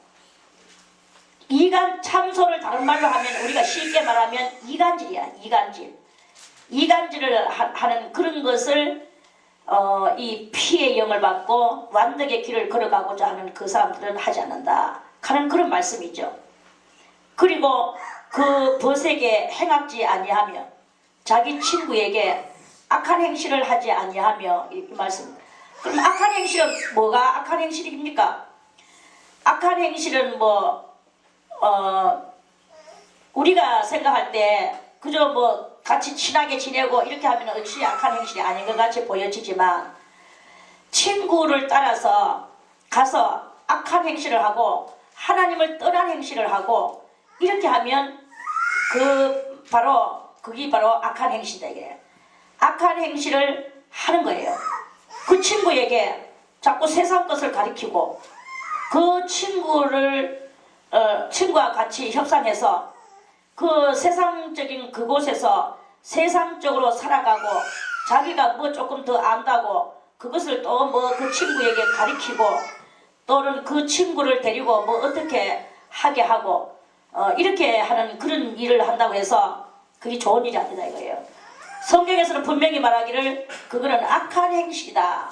참소를 다른 말로 하면 우리가 쉽게 말하면 이간질이야. 이간질을 하는 그런 것을 이 피의 영을 받고 완덕의 길을 걸어가고자 하는 그 사람들은 하지 않는다 하는 그런 말씀이죠. 그리고 그 벗에게 행악지 아니하며 자기 친구에게 악한 행실을 하지 아니하며, 이 말씀. 그럼 악한 행실은 뭐가 악한 행실입니까? 악한 행실은 우리가 생각할 때 그저 같이 친하게 지내고 이렇게 하면 역시 악한 행실이 아닌 것 같이 보여지지만, 친구를 따라서 가서 악한 행실을 하고 하나님을 떠난 행실을 하고 이렇게 하면 그게 바로 악한 행실이다 이게. 악한 행실을 하는 거예요. 그 친구에게 자꾸 세상 것을 가리키고 그 친구와 같이 협상해서 그 세상적인 그곳에서 세상적으로 살아가고 자기가 조금 더 안다고 그것을 또 그 친구에게 가리키고, 또는 그 친구를 데리고 어떻게 하게 하고 이렇게 하는 그런 일을 한다고 해서 그게 좋은 일이 아니다 이거예요. 성경에서는 분명히 말하기를 그거는 악한 행실이다.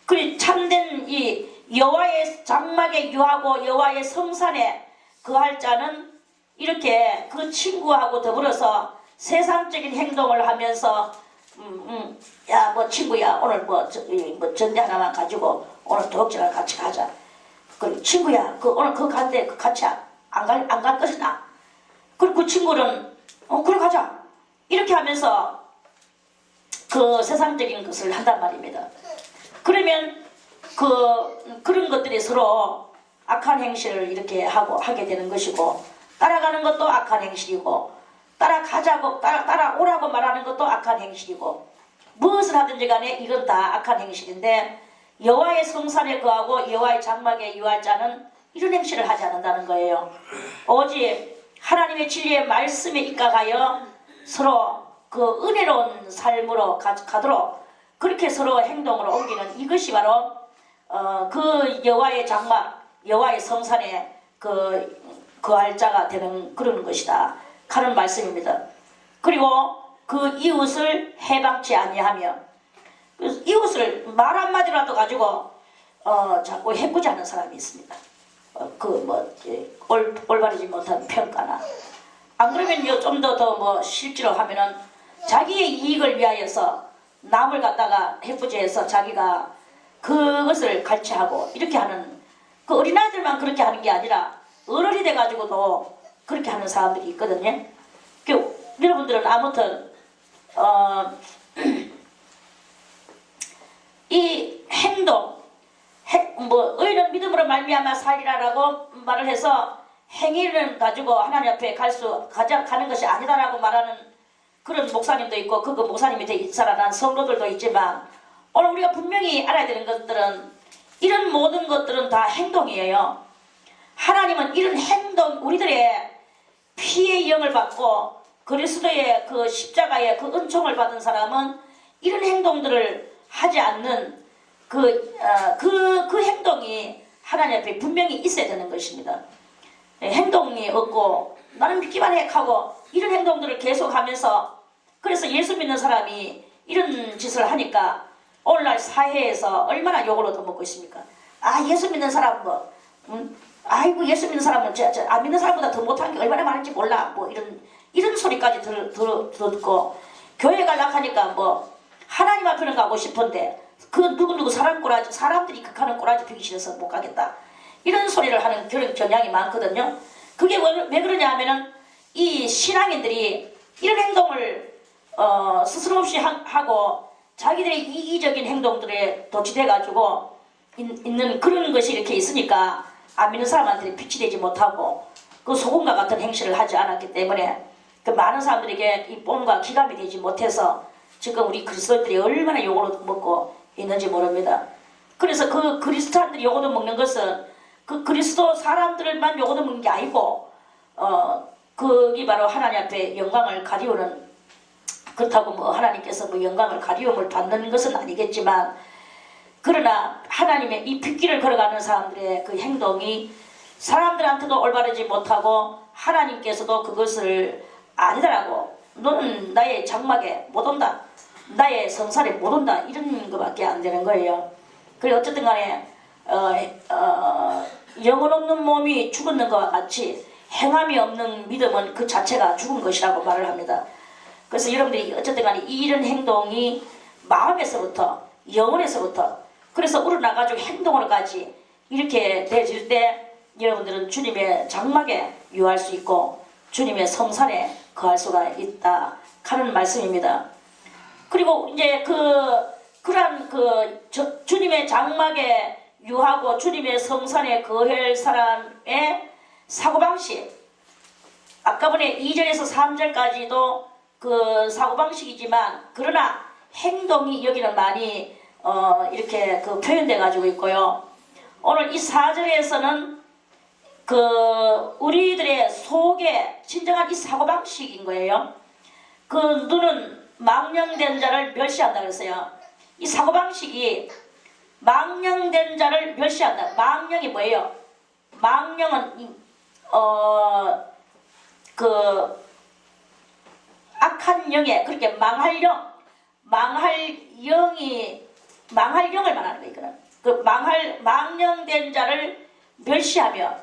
그리 참된 이 여호와의 장막에 유하고 여호와의 성산에 거할 자는 이렇게 그 친구하고 더불어서 세상적인 행동을 하면서 야 친구야 오늘 전대 하나만 가지고 오늘 도둑질하러 같이 가자. 그리고 친구야 오늘 그거 간대 같이 안 갈 것이나. 그리고 그 친구는 그래 가자. 이렇게 하면서 그 세상적인 것을 한단 말입니다. 그러면 그런 것들이 서로 악한 행실을 이렇게 하게 되는 것이고, 따라가는 것도 악한 행실이고, 따라오라고 말하는 것도 악한 행실이고, 무엇을 하든지 간에 이건 다 악한 행실인데, 여호와의 성산에 거하고 여호와의 장막에 유할 자는 이런 행실을 하지 않는다는 거예요. 오직 하나님의 진리의 말씀에 입각하여 서로 그 은혜로운 삶으로 가도록 그렇게 서로 행동으로 옮기는 이것이 바로 그 여호와의 장막, 여호와의 성산에 거할 자가 되는 그런 것이다 하는 말씀입니다. 그리고 그 이웃을 해방치 아니하며, 이웃을 말 한마디라도 가지고 자꾸 해꾸지 않는 사람이 있습니다. 올바르지 못한 평가나, 안 그러면 좀 더 실제로 하면은 자기의 이익을 위하여서 남을 갖다가 해꾸지해서 자기가 그것을 갈취하고 이렇게 하는, 그 어린아이들만 그렇게 하는 게 아니라 어른이 돼가지고도 그렇게 하는 사람들이 있거든요. 여러분들은 아무튼 이 행동, 의인은 믿음으로 말미암아 살리라라고 말을 해서 행위를 가지고 하나님 앞에 가는 것이 아니다라고 말하는 그런 목사님도 있고, 그 목사님이 돼 살아난 성도들도 있지만, 오늘 우리가 분명히 알아야 되는 것들은 이런 모든 것들은 다 행동이에요. 하나님은 이런 행동, 우리들의 피의 영을 받고 그리스도의 그 십자가의 그 은총을 받은 사람은 이런 행동들을 하지 않는 그 행동이 하나님 앞에 분명히 있어야 되는 것입니다. 행동이 없고 나는 믿기만 해 하고 이런 행동들을 계속하면서, 그래서 예수 믿는 사람이 이런 짓을 하니까 오늘날 사회에서 얼마나 욕을 얻어먹고 있습니까? 아, 예수 믿는 사람 뭐, 아이고, 예수 믿는 사람은 안 믿는 사람보다 더 못한 게 얼마나 많은지 몰라. 뭐, 이런 소리까지 듣고, 교회 가려고 하니까 뭐, 하나님 앞에는 가고 싶은데, 그 누구누구 사람들이 극하는 꼬라지 피기 싫어서 못 가겠다. 이런 소리를 하는 그런 경향이 많거든요. 그게 왜 그러냐 하면은, 이 신앙인들이 이런 행동을, 스스럼 없이 하고, 자기들의 이기적인 행동들에 도취돼가지고 있는 그런 것이 이렇게 있으니까 안 믿는 사람한테 빛이 되지 못하고 그 소금과 같은 행실을 하지 않았기 때문에 그 많은 사람들에게 이 뽐과 기감이 되지 못해서 지금 우리 그리스도인들이 얼마나 욕을 먹고 있는지 모릅니다. 그래서 그 그리스도인들이 욕을 먹는 것은 그 그리스도 사람들만 욕을 먹는 게 아니고 그게 바로 하나님 앞에 영광을 가리우는, 그렇다고 뭐 하나님께서 뭐 영광을 가리움을 받는 것은 아니겠지만, 그러나 하나님의 이 핏길을 걸어가는 사람들의 그 행동이 사람들한테도 올바르지 못하고 하나님께서도 그것을 아니다라고, 너는 나의 장막에 못 온다, 나의 성살에 못 온다, 이런 것밖에 안 되는 거예요. 그리고 어쨌든 간에 영혼 없는 몸이 죽었는 것과 같이 행함이 없는 믿음은 그 자체가 죽은 것이라고 말을 합니다. 그래서 여러분들이 어쨌든 간에 이런 행동이 마음에서부터, 영혼에서부터, 그래서 우러나가지고 행동으로까지 이렇게 되질 때 여러분들은 주님의 장막에 유할 수 있고 주님의 성산에 거할 수가 있다 하는 말씀입니다. 그리고 이제 그러한 주님의 장막에 유하고 주님의 성산에 거할 사람의 사고방식, 아까 전에 2절에서 3절까지도 그 사고방식이지만, 그러나 행동이 여기는 많이 이렇게 표현돼 가지고 있고요. 오늘 이 4절에서는 우리들의 속에 진정한 이 사고방식인 거예요. 그 눈은 망령된 자를 멸시한다 그랬어요. 이 사고방식이 망령된 자를 멸시한다. 망령이 뭐예요? 망령은 악한 영에, 그렇게 망할 영을 말하는 거예요. 이거는 망령된 자를 멸시하며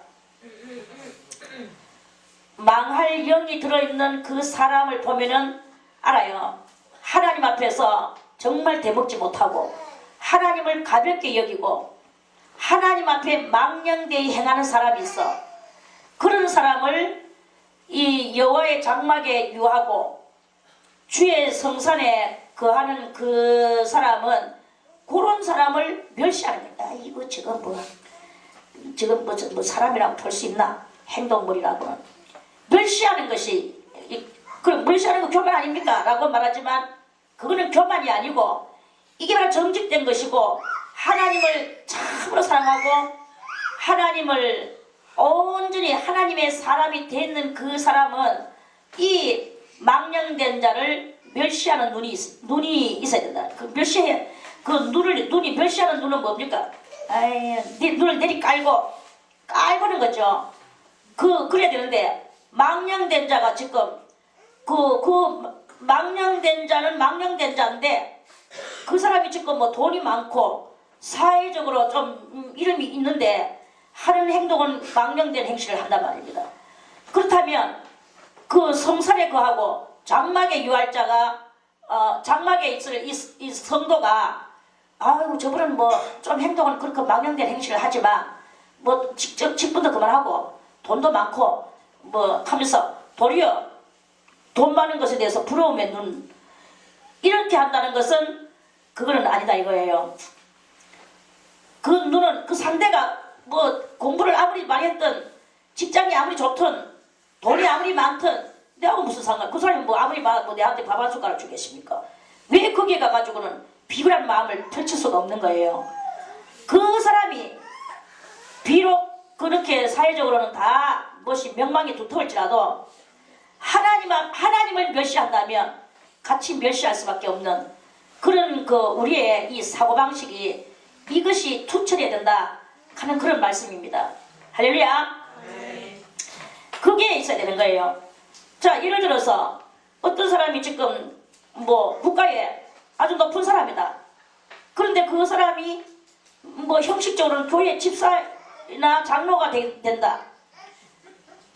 망할 영이 들어있는 그 사람을 보면은 알아요. 하나님 앞에서 정말 대먹지 못하고 하나님을 가볍게 여기고 하나님 앞에 망령되이 행하는 사람이 있어. 그런 사람을 이 여호와의 장막에 유하고 주의 성산에 거하는 그 사람은 그런 사람을 멸시하는 거야. 이거 지금 뭐 사람이라고 볼 수 있나? 행동물이라고는 멸시하는 것이, 그럼 멸시하는 거 교만 아닙니까? 라고 말하지만 그거는 교만이 아니고 이게 바로 정직된 것이고, 하나님을 참으로 사랑하고 하나님을 온전히 하나님의 사람이 되는 그 사람은 이 망령된 자를 멸시하는 눈이 있어야 된다. 눈이 멸시하는 눈은 뭡니까? 눈을 내리 깔보는 거죠. 그래야 되는데, 망령된 자가 지금 망령된 자는 망령된 자인데, 그 사람이 지금 뭐 돈이 많고 사회적으로 좀 이름이 있는데 하는 행동은 망령된 행실을 한단 말입니다. 그렇다면 그 성산에 거하고 장막에 유할 자가 장막에 있을 이 성도가, 아이고 저분은 뭐 좀 행동은 그렇게 망령된 행실을 하지만 뭐 직분도 그만하고 돈도 많고 뭐 하면서 도리어 돈 많은 것에 대해서 부러움의 눈, 이렇게 한다는 것은 그거는 아니다 이거예요. 그 눈은 그 상대가 뭐 공부를 아무리 많이 했든 직장이 아무리 좋든 돈이 아무리 많든 내하고 무슨 상관, 그 사람이 뭐 아무리 많아도 내한테 밥 한 숟가락 주겠습니까? 왜 거기에 가가지고는 비굴한 마음을 펼칠 수가 없는 거예요. 그 사람이 비록 그렇게 사회적으로는 다 무엇이 명망이 두터울지라도 하나님을 멸시한다면 같이 멸시할 수밖에 없는 그런 우리의 이 사고방식이, 이것이 투철해야 된다 하는 그런 말씀입니다. 할렐루야. 그게 있어야 되는 거예요. 자, 예를 들어서 어떤 사람이 지금 뭐 국가에 아주 높은 사람이다. 그런데 그 사람이 뭐 형식적으로는 교회 집사나 장로가 된다.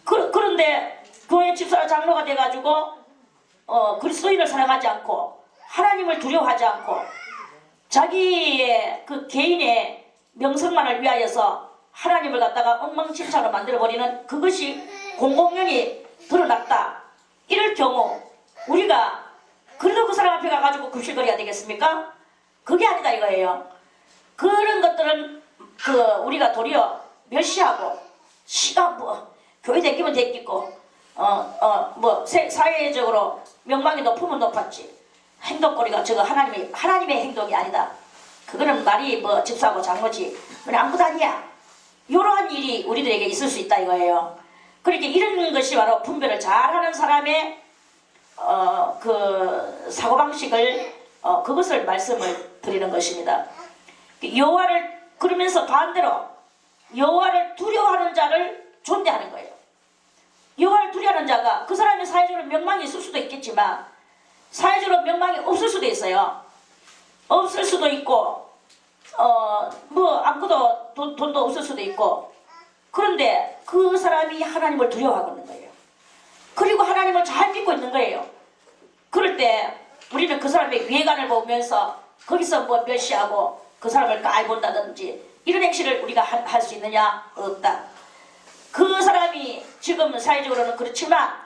그런데 교회 집사나 장로가 돼가지고 그리스도인을 사랑하지 않고 하나님을 두려워하지 않고 자기의 그 개인의 명성만을 위하여서 하나님을 갖다가 엉망진창으로 만들어버리는 그것이 공공연히 드러났다. 이럴 경우 우리가 그래도 그 사람 앞에 가가지고 굽실거려야 되겠습니까? 그게 아니다 이거예요. 그런 것들은 우리가 도리어 멸시하고 시간 교회 대끼면 대끼고 사회적으로 명망이 높으면 높았지. 행동거리가 저거 하나님의 행동이 아니다. 그거는 말이 집사고 장로지. 그건 아무것도 아니야. 이러한 일이 우리들에게 있을 수 있다 이거예요. 그러니까 이런 것이 바로 분별을 잘하는 사람의 그 사고방식을 그것을 말씀을 드리는 것입니다. 여호와를 그러면서 반대로 여호와를 두려워하는 자를 존대하는 거예요. 여호와를 두려워하는 자가 그 사람의 사회적으로 명망이 있을 수도 있겠지만 사회적으로 명망이 없을 수도 있어요. 없을 수도 있고 아무것도 돈도 없을 수도 있고 그런데 그 사람이 하나님을 두려워하고 있는 거예요. 그리고 하나님을 잘 믿고 있는 거예요. 그럴 때 우리는 그 사람의 위해관을 보면서 거기서 멸시하고 그 사람을 깔본다든지 이런 행실을 우리가 할 수 있느냐? 없다. 그 사람이 지금 사회적으로는 그렇지만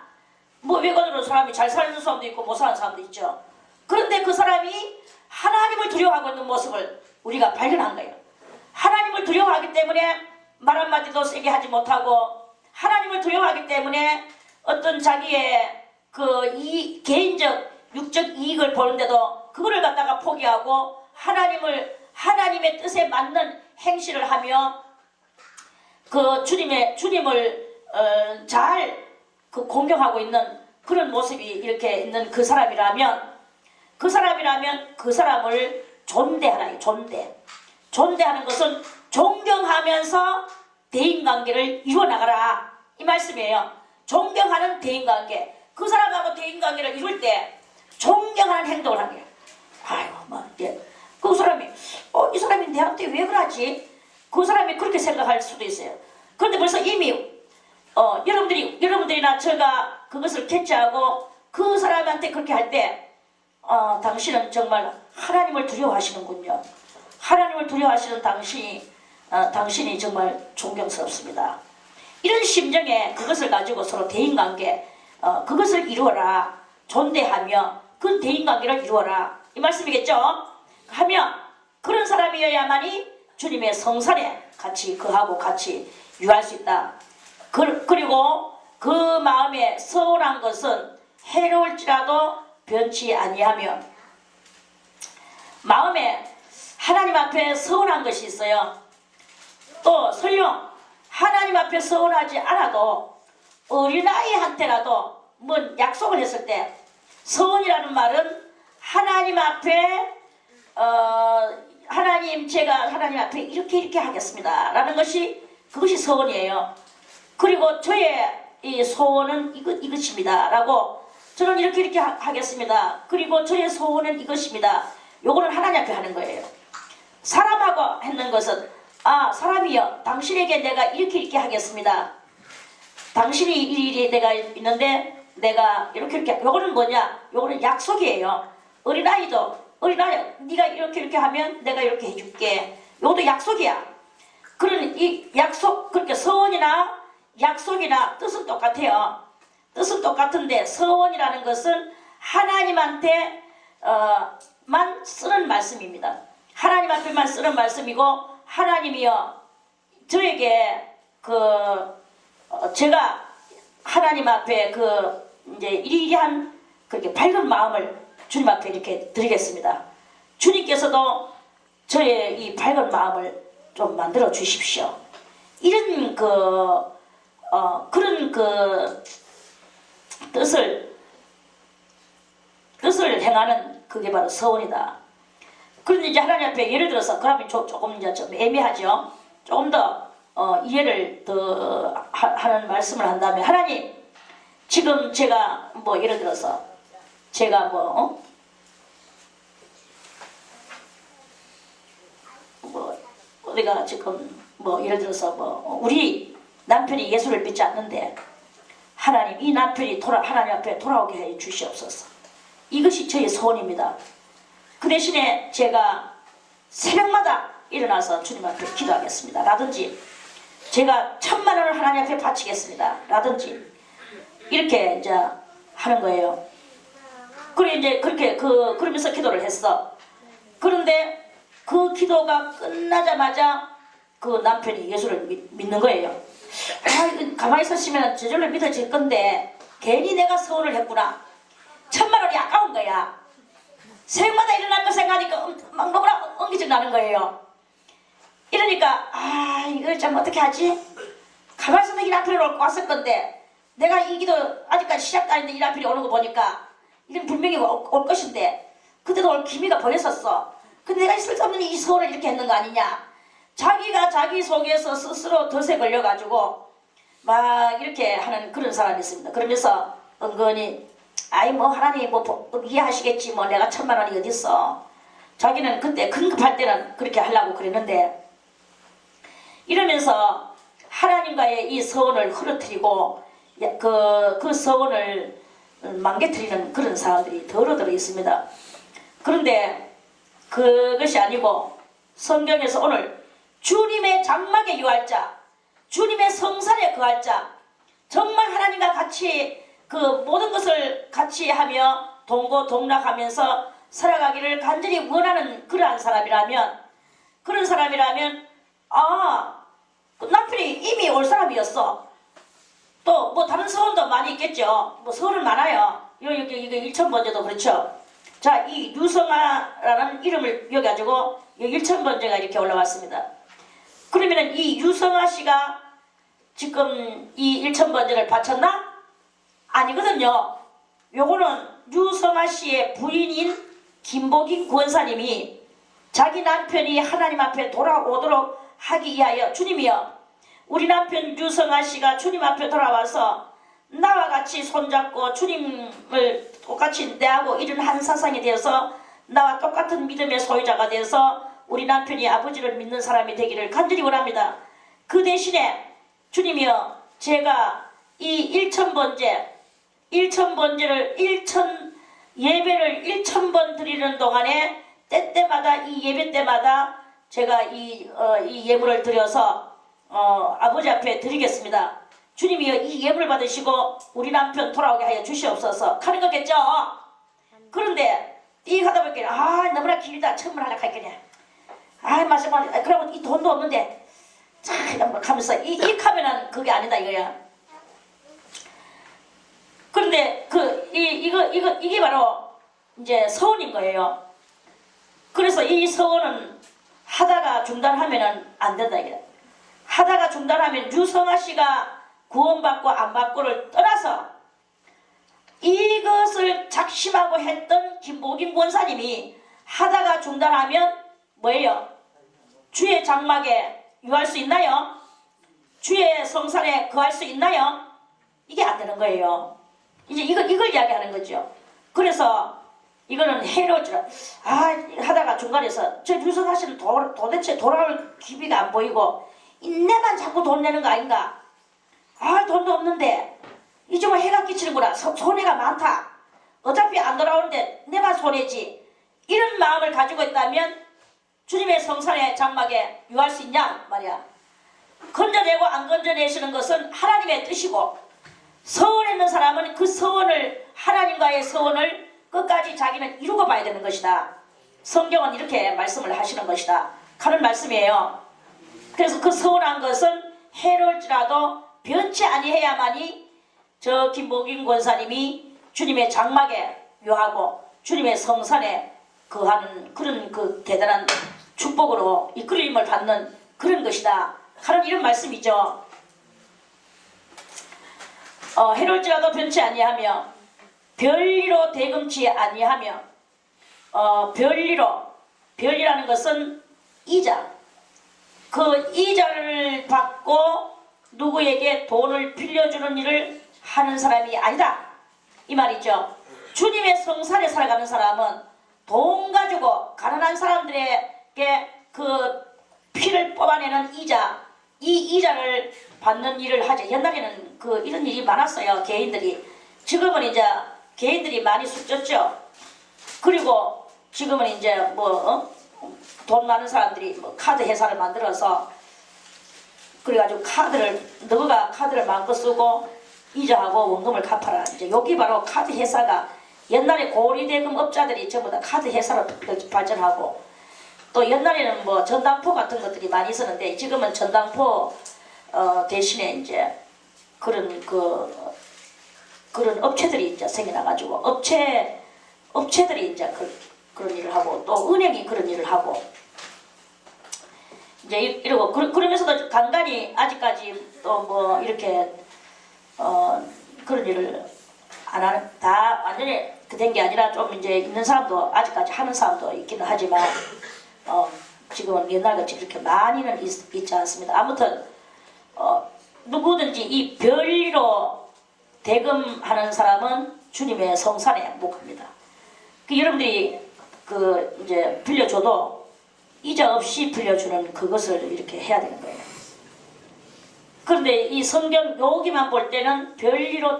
외관으로 사람이 잘 사는 사람도 있고 못 사는 사람도 있죠. 그런데 그 사람이 하나님을 두려워하고 있는 모습을 우리가 발견한 거예요. 하나님을 두려워하기 때문에 말 한마디도 세게 하지 못하고 하나님을 두려워하기 때문에 어떤 자기의 개인적 육적 이익을 보는데도 그거를 갖다가 포기하고 하나님의 뜻에 맞는 행실을 하며 주님을 잘 공경하고 있는 그런 모습이 이렇게 있는 그 사람이라면 그 사람을 존대하라. 존대하는 것은 존경하면서 대인관계를 이루어나가라 이 말씀이에요. 존경하는 대인관계. 그 사람하고 대인관계를 이룰 때 존경하는 행동을 하는 거예요. 아이고 그 사람이 이 사람이 내한테 왜 그러지? 그 사람이 그렇게 생각할 수도 있어요. 그런데 벌써 이미 여러분들이나 제가 그것을 캐치하고 그 사람한테 그렇게 할 때 당신은 정말 하나님을 두려워하시는군요. 하나님을 두려워하시는 당신이 정말 존경스럽습니다. 이런 심정에 그것을 가지고 서로 대인관계 그것을 이루어라. 존대하며 그 대인관계를 이루어라 이 말씀이겠죠. 하며 그런 사람이어야만이 주님의 성산에 같이 거하고 같이 유할 수 있다. 그리고 그 마음에 서운한 것은 해로울지라도 변치 아니하며 마음에 하나님 앞에 서운한 것이 있어요. 또 설령 하나님 앞에 서운하지 않아도 어린아이한테라도 약속을 했을 때 서운이라는 말은 하나님 앞에 제가 하나님 앞에 이렇게 하겠습니다 라는 그것이 서원이에요. 그리고 저의 이 소원은 이것입니다 라고 저는 이렇게 하겠습니다. 그리고 저의 소원은 이것입니다. 요거는 하나님 앞에 하는 거예요. 사람하고 했는 것은 사람이여 당신에게 내가 이렇게 이렇게 하겠습니다. 당신이 일이 내가 있는데 내가 이렇게 요거는 뭐냐? 요거는 약속이에요. 어린아이 네가 이렇게 하면 내가 이렇게 해줄게. 요것도 약속이야. 그런 이 약속 그렇게 서원이나 약속이나 뜻은 똑같아요. 뜻은 똑같은데 서원이라는 것은 하나님한테 만 쓰는 말씀입니다. 하나님 앞에만 쓰는 말씀이고 하나님이여 저에게 제가 하나님 앞에 이제 이리한 그렇게 밝은 마음을 주님 앞에 이렇게 드리겠습니다. 주님께서도 저의 이 밝은 마음을 좀 만들어 주십시오. 이런 그런 뜻을 행하는 그게 바로 서원이다. 그런데 이제 하나님 앞에 예를 들어서 그러면 조금 이제 좀 애매하죠. 조금 더 이해를 더 하는 말씀을 한다면 하나님 지금 제가 예를 들어서 제가 우리가 지금 뭐 예를 들어서 뭐 우리 남편이 예수를 믿지 않는데 하나님 이 남편이 하나님 앞에 돌아오게 해 주시옵소서. 이것이 저의 소원입니다. 그 대신에 제가 새벽마다 일어나서 주님 앞에 기도하겠습니다. 라든지 제가 1000만 원을 하나님 앞에 바치겠습니다. 라든지 이렇게 이제 하는 거예요. 그래 이제 그렇게 그러면서 기도를 했어. 그런데 그 기도가 끝나자마자 그 남편이 예수를 믿는 거예요. 가만히 있었으면 저절로 믿어질 건데 괜히 내가 서운을 했구나. 1000만 원이 아까운 거야. 새벽마다 일어날 거 생각하니까 막 너무나 엉기질 나는 거예요. 이러니까 이걸 참 어떻게 하지? 가만히 있으면 이 남편이 왔을 건데 내가 이 기도 아직까지 시작도 아닌데 이 남편이 오는 거 보니까 이건 분명히 올 것인데 그때도 올 기미가 보였었어. 근데 내가 있을 수 없는 이 서울을 이렇게 했는 거 아니냐. 자기가 자기 속에서 스스로 덫에 걸려가지고 막 이렇게 하는 그런 사람이 있습니다. 그러면서 은근히 뭐 하나님 뭐 이해하시겠지 뭐 내가 1000만 원이 어딨어. 자기는 그때 긴급할 때는 그렇게 하려고 그랬는데 이러면서 하나님과의 이 서원을 흐르뜨리고 그 서원을 망개뜨리는 그런 사람들이 더러더러 있습니다. 그런데 그것이 아니고 성경에서 오늘 주님의 장막에 유할 자, 주님의 성산에 거할 자, 정말 하나님과 같이 그 모든 것을 같이 하며 동고동락하면서 살아가기를 간절히 원하는 그러한 사람이라면 남편이 이미 올 사람이었어. 또 뭐 다른 서원도 많이 있겠죠. 뭐 서원은 많아요. 여기 이거 일천번제도 그렇죠. 자, 이 유성아라는 이름을 여기 가지고 일천번제가 이렇게 올라왔습니다. 그러면은 이 유성아 씨가 지금 이 일천번제를 바쳤나? 아니거든요. 요거는 유성아 씨의 부인인 김복인 권사님이 자기 남편이 하나님 앞에 돌아오도록 하기 위하여 주님이여 우리 남편 유성아 씨가 주님 앞에 돌아와서 나와 같이 손잡고 주님을 똑같이 내하고 이런 한 사상이 되어서 나와 똑같은 믿음의 소유자가 되어서 우리 남편이 아버지를 믿는 사람이 되기를 간절히 원합니다. 그 대신에 주님이여 제가 이 1000번제를 예배를 1000번 드리는 동안에 때때마다 이 예배 때마다 제가 이 예물을 드려서 아버지 앞에 드리겠습니다. 주님이여 이 예물을 받으시고 우리 남편 돌아오게 하여 주시옵소서 하는 거겠죠. 그런데 이 하다 보니까 너무나 길다. 처음을 하려고 할거냐. 말씀하지. 그러면 이 돈도 없는데 자 하면서 이 하면은 그게 아니다 이거야. 그런데 이게 바로 이제 서원인 거예요. 그래서 이 서원은 하다가 중단하면은 안 된다 이게. 하다가 중단하면 유성아 씨가 구원받고 안 받고를 떠나서 이것을 작심하고 했던 김복인 권사님이 하다가 중단하면 뭐예요? 주의 장막에 유할 수 있나요? 주의 성산에 거할 수 있나요? 이게 안 되는 거예요. 이제 이걸 이야기하는 거죠. 그래서 이거는 해로지라 하다가 중간에서 저 유성아 씨는 도대체 돌아올 기미가 안 보이고 내만 자꾸 돈 내는 거 아닌가? 돈도 없는데 이제 뭐 해가 끼치는구나. 손해가 많다. 어차피 안 돌아오는데 내만 손해지. 이런 마음을 가지고 있다면 주님의 성산의 장막에 유할 수 있냐 말이야. 건져내고 안 건져내시는 것은 하나님의 뜻이고 서원했는 사람은 그 서원을 하나님과의 서원을 끝까지 자기는 이루고 봐야 되는 것이다. 성경은 이렇게 말씀을 하시는 것이다 하는 말씀이에요. 그래서 그 서운한 것은 해로울지라도 변치 아니해야만이 저 김복인 권사님이 주님의 장막에 유하고 주님의 성산에 거하는 그런 그 대단한 축복으로 이끌림을 받는 그런 것이다 하는 이런 말씀이죠. 해로울지라도 변치 아니하며 별리로 대금치 아니하며 별리라는 것은 이자, 그 이자를 받고 누구에게 돈을 빌려주는 일을 하는 사람이 아니다 이 말이죠. 주님의 성산에 살아가는 사람은 돈 가지고 가난한 사람들에게 그 피를 뽑아내는 이자, 이 이자를 받는 일을 하죠. 옛날에는 이런 일이 많았어요. 개인들이. 지금은 이제 개인들이 많이 숙졌죠. 그리고 지금은 이제 돈 많은 사람들이 카드 회사를 만들어서 그래가지고 너가 카드를 마음껏 쓰고 이자하고 원금을 갚아라. 이제 여기 바로 카드 회사가 옛날에 고리대금 업자들이 전부 다 카드 회사로 발전하고 또 옛날에는 전당포 같은 것들이 많이 있었는데 지금은 전당포 대신에 이제 그런 업체들이 이제 생겨나가지고 업체들이 이제 그런 일을 하고 또 은행이 그런 일을 하고 이제 이러고 그러면서도 간간히 아직까지 또 이렇게 그런 일을 안 하는 다 완전히 된 게 아니라 좀 이제 있는 사람도 아직까지 하는 사람도 있기는 하지만 지금은 옛날같이 그렇게 많이는 있지 않습니다. 아무튼 누구든지 이 별리로 대금하는 사람은 주님의 성산에 양복합니다. 여러분들이 이제 빌려줘도 이자 없이 빌려주는 그것을 이렇게 해야 되는 거예요. 그런데 이 성경 여기만 볼 때는 별리로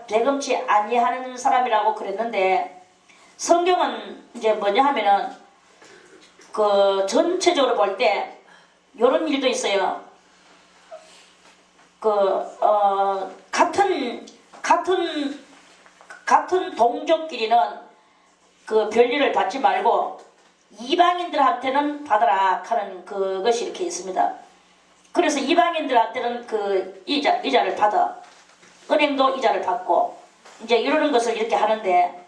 대금치 아니하는 사람이라고 그랬는데 성경은 이제 뭐냐 하면은 전체적으로 볼 때 이런 일도 있어요. 같은 동족끼리는 별일을 받지 말고 이방인들한테는 받아라 하는 그것이 이렇게 있습니다. 그래서 이방인들한테는 이자를 받아 은행도 이자를 받고 이제 이러는 것을 이렇게 하는데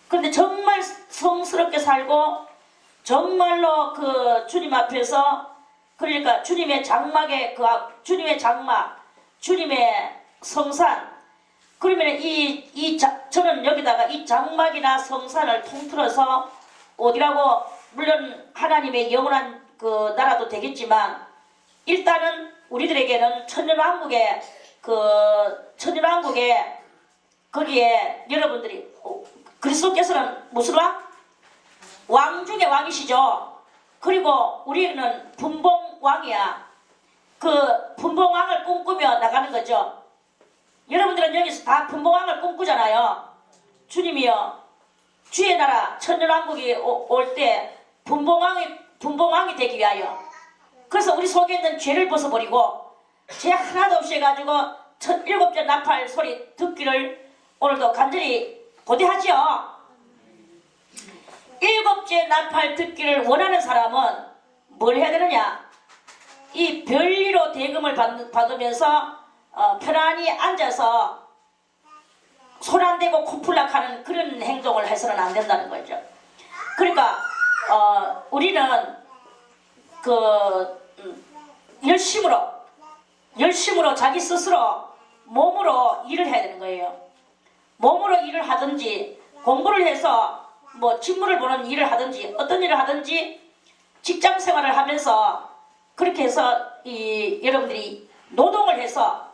그런데 정말 성스럽게 살고 정말로 주님 앞에서 그러니까 주님의 장막에 주님의 장막 주님의 성산 그러면 저는 여기다가 이 장막이나 성산을 통틀어서 어디라고 물론 하나님의 영원한 나라도 되겠지만 일단은 우리들에게는 천년왕국에 거기에 여러분들이 그리스도께서는 무슨 왕? 왕 중의 왕이시죠. 그리고 우리는 분봉왕이야. 분봉왕을 꿈꾸며 나가는 거죠. 여러분들은 여기서 다 분봉왕을 꿈꾸잖아요. 주님이요 주의 나라 천년왕국이 올 때 분봉왕이 되기 위하여 그래서 우리 속에 있는 죄를 벗어버리고 죄 하나도 없이 해가지고 7째 나팔 소리 듣기를 오늘도 간절히 고대하지요. 7째 나팔 듣기를 원하는 사람은 뭘 해야 되느냐? 이 별리로 대금을 받으면서 편안히 앉아서 손 안 대고 코풀락하는 그런 행동을 해서는 안 된다는 거죠. 그러니까 우리는 열심으로 자기 스스로 몸으로 일을 해야 되는 거예요. 몸으로 일을 하든지 공부를 해서 직무를 보는 일을 하든지 어떤 일을 하든지 직장 생활을 하면서 그렇게 해서 여러분들이 노동을 해서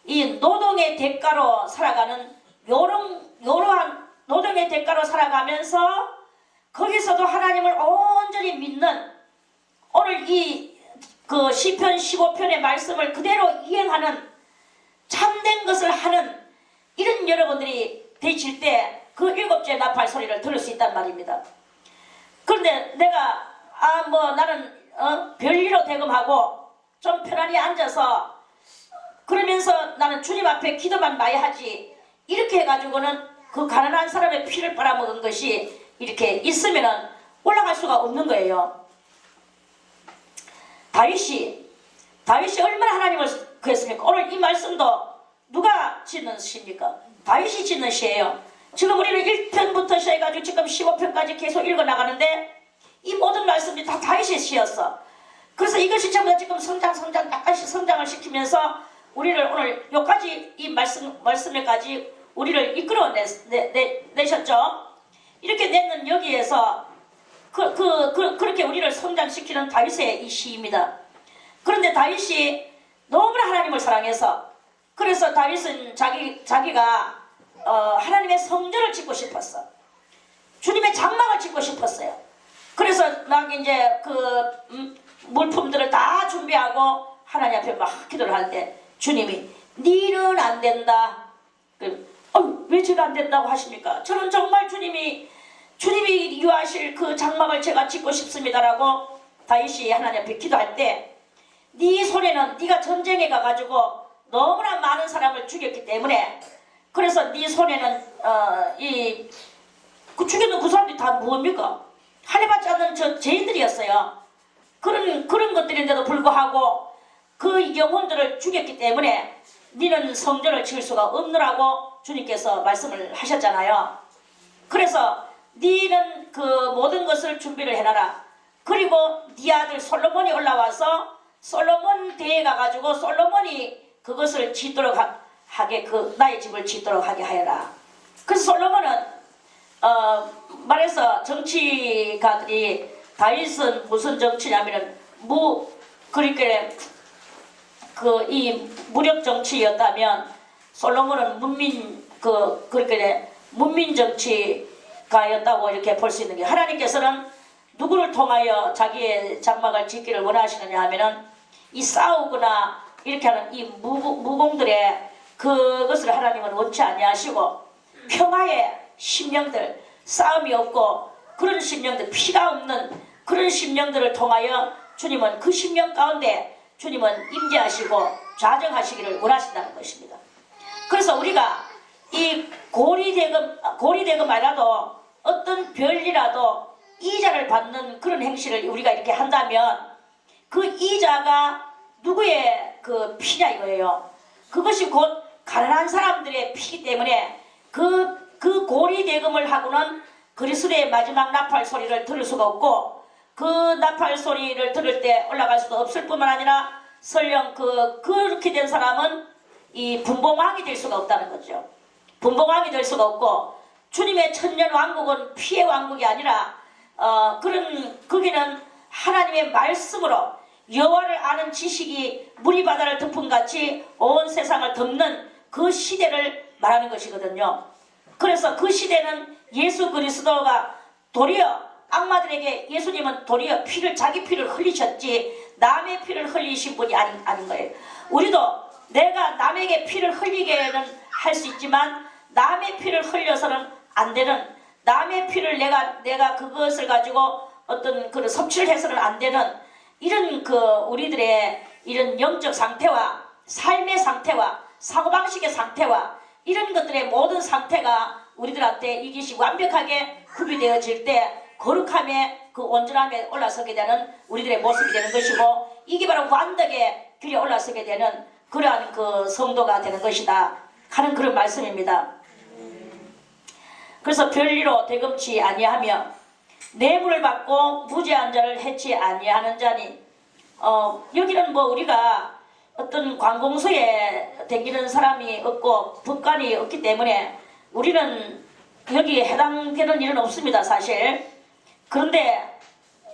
이 노동의 대가로 살아가는 요러한 노동의 대가로 살아가면서 거기서도 하나님을 온전히 믿는 오늘 시편 15편의 말씀을 그대로 이행하는 참된 것을 하는 이런 여러분들이 되실 때 그 7째 나팔 소리를 들을 수 있단 말입니다. 그런데 내가 나는 별리로 대금하고 좀 편안히 앉아서 그러면서 나는 주님 앞에 기도만 많이 하지 이렇게 해가지고는 그 가난한 사람의 피를 빨아먹은 것이 이렇게 있으면은 올라갈 수가 없는 거예요. 다윗이 얼마나 하나님을 구했습니까? 오늘 이 말씀도 누가 짓는 시입니까? 다윗이 짓는 시예요. 지금 우리는 1편부터 시작해가지고 지금 15편까지 계속 읽어나가는데 이 모든 말씀이 다 다윗의 시였어. 그래서 이것이 전부 다 지금 약간씩 성장을 시키면서 우리를 오늘 여기까지 이 말씀에까지 우리를 이끌어내셨죠. 이렇게 내는 여기에서 그렇게 우리를 성장시키는 다윗의 이 시입니다. 그런데 다윗이 너무나 하나님을 사랑해서 그래서 다윗은 자기가 하나님의 성전을 짓고 싶었어. 주님의 장막을 짓고 싶었어요. 그래서 막 이제 물품들을 다 준비하고 하나님 앞에 막 기도를 하는데 주님이 니는 안 된다. 왜 제가 안 된다고 하십니까? 저는 정말 주님이 유하실 그 장막을 제가 짓고 싶습니다라고 다윗이 하나님 앞에 기도할 때 네 손에는 네가 전쟁에 가가지고 너무나 많은 사람을 죽였기 때문에 그래서 네 손에는 죽였는 그 사람들이 다 뭡니까? 할례받지 않는 저 죄인들이었어요. 그런 것들인데도 불구하고 그 영혼들을 죽였기 때문에 너는 성전을 지을 수가 없느라고 주님께서 말씀을 하셨잖아요. 그래서 너는 그 모든 것을 준비를 해놔라. 그리고 네 아들 솔로몬이 올라와서 솔로몬 대에 가가지고 솔로몬이 그것을 짓도록 하게 나의 집을 짓도록 하게 하여라. 그래서 솔로몬은 말해서 정치가들이 다윗은 무슨 정치냐면은 그러니까 이 무력 정치였다면 솔로몬은 문민 정치가였다고 이렇게 볼 수 있는 게 하나님께서는 누구를 통하여 자기의 장막을 짓기를 원하시느냐 하면은 이 싸우거나 이렇게 하는 이 무공들의 그것을 하나님은 원치 아니하시고 평화의 심령들 싸움이 없고 그런 심령들 피가 없는 그런 심령들을 통하여 주님은 그 심령 가운데 주님은 임재하시고 좌정하시기를 원하신다는 것입니다. 그래서 우리가 이 고리대금 아니라도 어떤 별이라도 이자를 받는 그런 행실을 우리가 이렇게 한다면 그 이자가 누구의 그 피냐 이거예요. 그것이 곧 가난한 사람들의 피이기 때문에 그 고리대금을 하고는 그리스도의 마지막 나팔 소리를 들을 수가 없고 그 나팔 소리를 들을 때 올라갈 수도 없을 뿐만 아니라 설령 그렇게 된 사람은 이 분봉왕이 될 수가 없다는 거죠. 분봉왕이 될 수가 없고 주님의 천년 왕국은 피의 왕국이 아니라 거기는 하나님의 말씀으로 여호와를 아는 지식이 물이 바다를 덮음같이 온 세상을 덮는 그 시대를 말하는 것이거든요. 그래서 그 시대는 예수 그리스도가 도리어 악마들에게 예수님은 도리어 자기 피를 흘리셨지 남의 피를 흘리신 분이 아닌 거예요. 우리도 내가 남에게 피를 흘리게는 할 수 있지만 남의 피를 흘려서는 안 되는 남의 피를 내가 그것을 가지고 어떤 그런 섭취를 해서는 안 되는 이런 우리들의 이런 영적 상태와 삶의 상태와 사고방식의 상태와 이런 것들의 모든 상태가 우리들한테 이것이 완벽하게 구비되어질 때 거룩함에 그 온전함에 올라서게 되는 우리들의 모습이 되는 것이고 이게 바로 완덕의 길에 올라서게 되는 그러한 그 성도가 되는 것이다 하는 그런 말씀입니다. 그래서 별리로 대금치 아니하며 뇌물을 받고 무죄한 자를 해치 아니하는 자니 여기는 뭐 우리가 어떤 관공서에 다니는 사람이 없고 법관이 없기 때문에 우리는 여기에 해당되는 일은 없습니다 사실. 그런데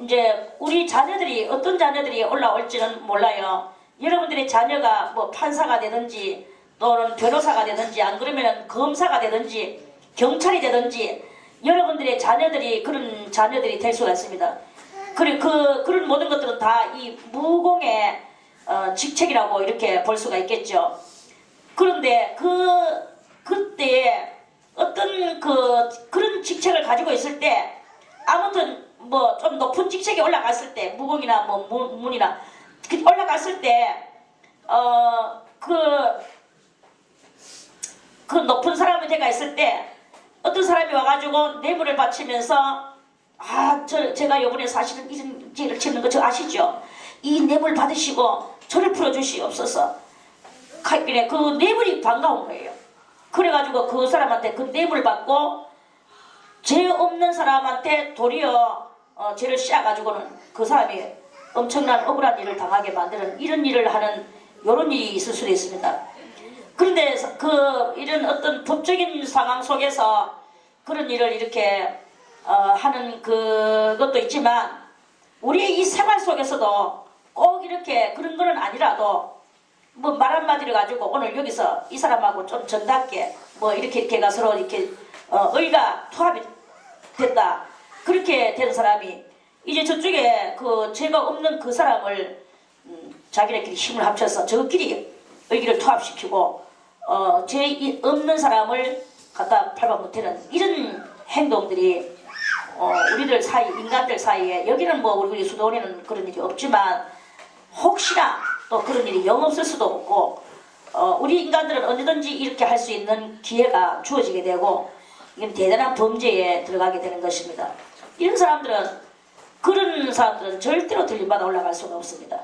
이제 우리 자녀들이 어떤 자녀들이 올라올지는 몰라요. 여러분들의 자녀가 뭐 판사가 되든지 또는 변호사가 되든지 안 그러면 검사가 되든지 경찰이 되든지 여러분들의 자녀들이 그런 자녀들이 될 수가 있습니다. 그런 모든 것들은 다 이 무공의 직책이라고 이렇게 볼 수가 있겠죠. 그런데 그때에 어떤 그런 직책을 가지고 있을 때 아무튼 뭐 좀 높은 직책에 올라갔을 때 무공이나 뭐 문이나 올라갔을 때 그 높은 사람이 돼가 있을 때 어떤 사람이 와가지고 뇌물을 바치면서 제가 요번에 사실은 이런 죄를 짓는 거 저 아시죠? 이 뇌물 받으시고 저를 풀어주시옵소서. 그래 그 뇌물이 반가운 거예요. 그래가지고 그 사람한테 그 뇌물 받고 죄 없는 사람한테 도리어 죄를 씌워가지고는 그 사람이 엄청난 억울한 일을 당하게 만드는 이런 일을 하는 이런 일이 있을 수도 있습니다. 그런데 이런 어떤 법적인 상황 속에서 그런 일을 이렇게 하는 그것도 있지만 우리의 이 생활 속에서도 꼭 이렇게 그런 거는 아니라도 뭐 말 한마디를 가지고 오늘 여기서 이 사람하고 좀 정답게 뭐 이렇게 서로 이렇게 의가 투합이 됐다. 그렇게 된 사람이 이제 저쪽에 그 죄가 없는 그 사람을 자기네끼리 힘을 합쳐서 저끼리 의기를 통합시키고 죄 없는 사람을 갖다 팔아먹는 이런 행동들이 우리들 사이, 인간들 사이에, 여기는 뭐 우리 수도원에는 그런 일이 없지만 혹시나 또 그런 일이 영 없을 수도 없고 우리 인간들은 언제든지 이렇게 할 수 있는 기회가 주어지게 되고 이건 대단한 범죄에 들어가게 되는 것입니다. 이런 사람들은, 그런 사람들은 절대로 들림받아 올라갈 수가 없습니다.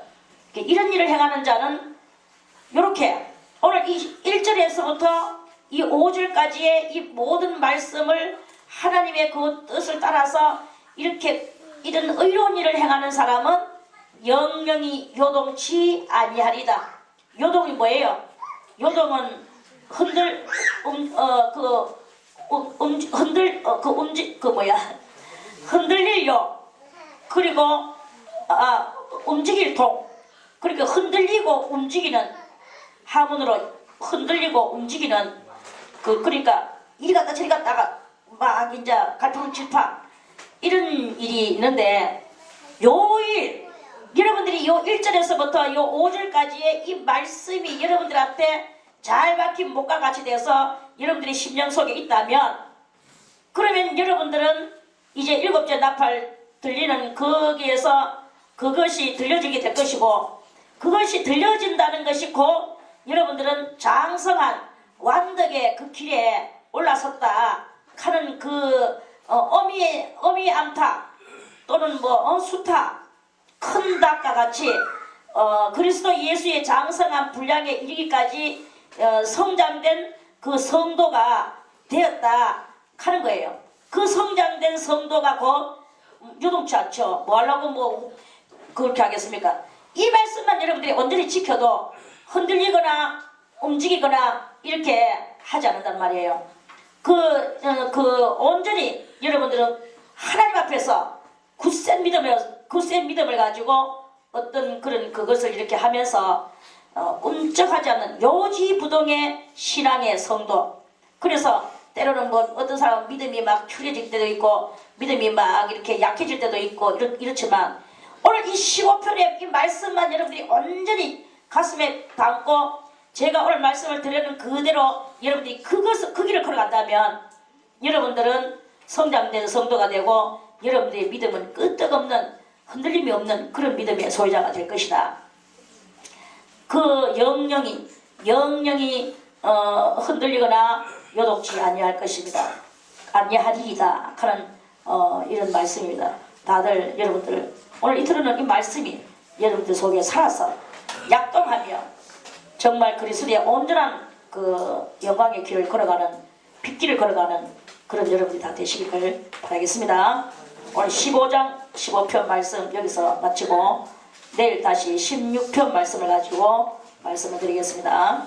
이런 일을 행하는 자는 이렇게 오늘 이 1절에서부터 이 5절까지의 이 모든 말씀을 하나님의 그 뜻을 따라서 이렇게 이런 의로운 일을 행하는 사람은 영영이 요동치 아니하리다. 요동이 뭐예요? 요동은 흔들릴 요, 그리고 움직일 동, 그러니까 흔들리고 움직이는, 하문으로 흔들리고 움직이는 그러니까 이리 갔다 저리 갔다가 막 이제 갈팡질팡 이런 일이 있는데, 요 일, 여러분들이 요 1절에서부터 요 5절까지의 이 말씀이 여러분들한테 잘 박힌 목과 같이 돼서 여러분들이 심령 속에 있다면, 그러면 여러분들은 이제 7째 나팔 들리는 거기에서 그것이 들려지게 될 것이고, 그것이 들려진다는 것이 곧 여러분들은 장성한 완덕의 그 길에 올라섰다 하는 그 어미 암탉 또는 뭐 수탉, 큰 닭과 같이 그리스도 예수의 장성한 분량에 이르기까지 성장된 그 성도가 되었다 하는 거예요. 그 성장된 성도가 곧 요동치 않죠. 뭐 하려고 뭐 그렇게 하겠습니까? 이 말씀만 여러분들이 온전히 지켜도 흔들리거나 움직이거나 이렇게 하지 않는단 말이에요. 온전히 여러분들은 하나님 앞에서 굳센 믿음을 가지고 어떤 그런 그것을 이렇게 하면서 꿈쩍하지 않는 요지부동의 신앙의 성도. 그래서 때로는 뭐 어떤 사람은 믿음이 막 추려질 때도 있고 믿음이 막 이렇게 약해질 때도 있고 이렇지만, 오늘 이 15편의 이 말씀만 여러분들이 온전히 가슴에 담고 제가 오늘 말씀을 드리는 그대로 여러분들이 그 길을 걸어간다면 여러분들은 성장된 성도가 되고 여러분들의 믿음은 끄떡없는, 흔들림이 없는 그런 믿음의 소유자가 될 것이다. 그 영영이 흔들리거나 요동치 아니할 것입니다. 아니하리이다 하는 이런 말씀입니다. 다들 여러분들 오늘 이틀은 이 말씀이 여러분들 속에 살아서 약동하며 정말 그리스도의 온전한 그 영광의 길을 걸어가는, 빗길을 걸어가는 그런 여러분이 다 되시기를 바라겠습니다. 오늘 15장 15편 말씀 여기서 마치고 내일 다시 16편 말씀을 가지고 말씀을 드리겠습니다.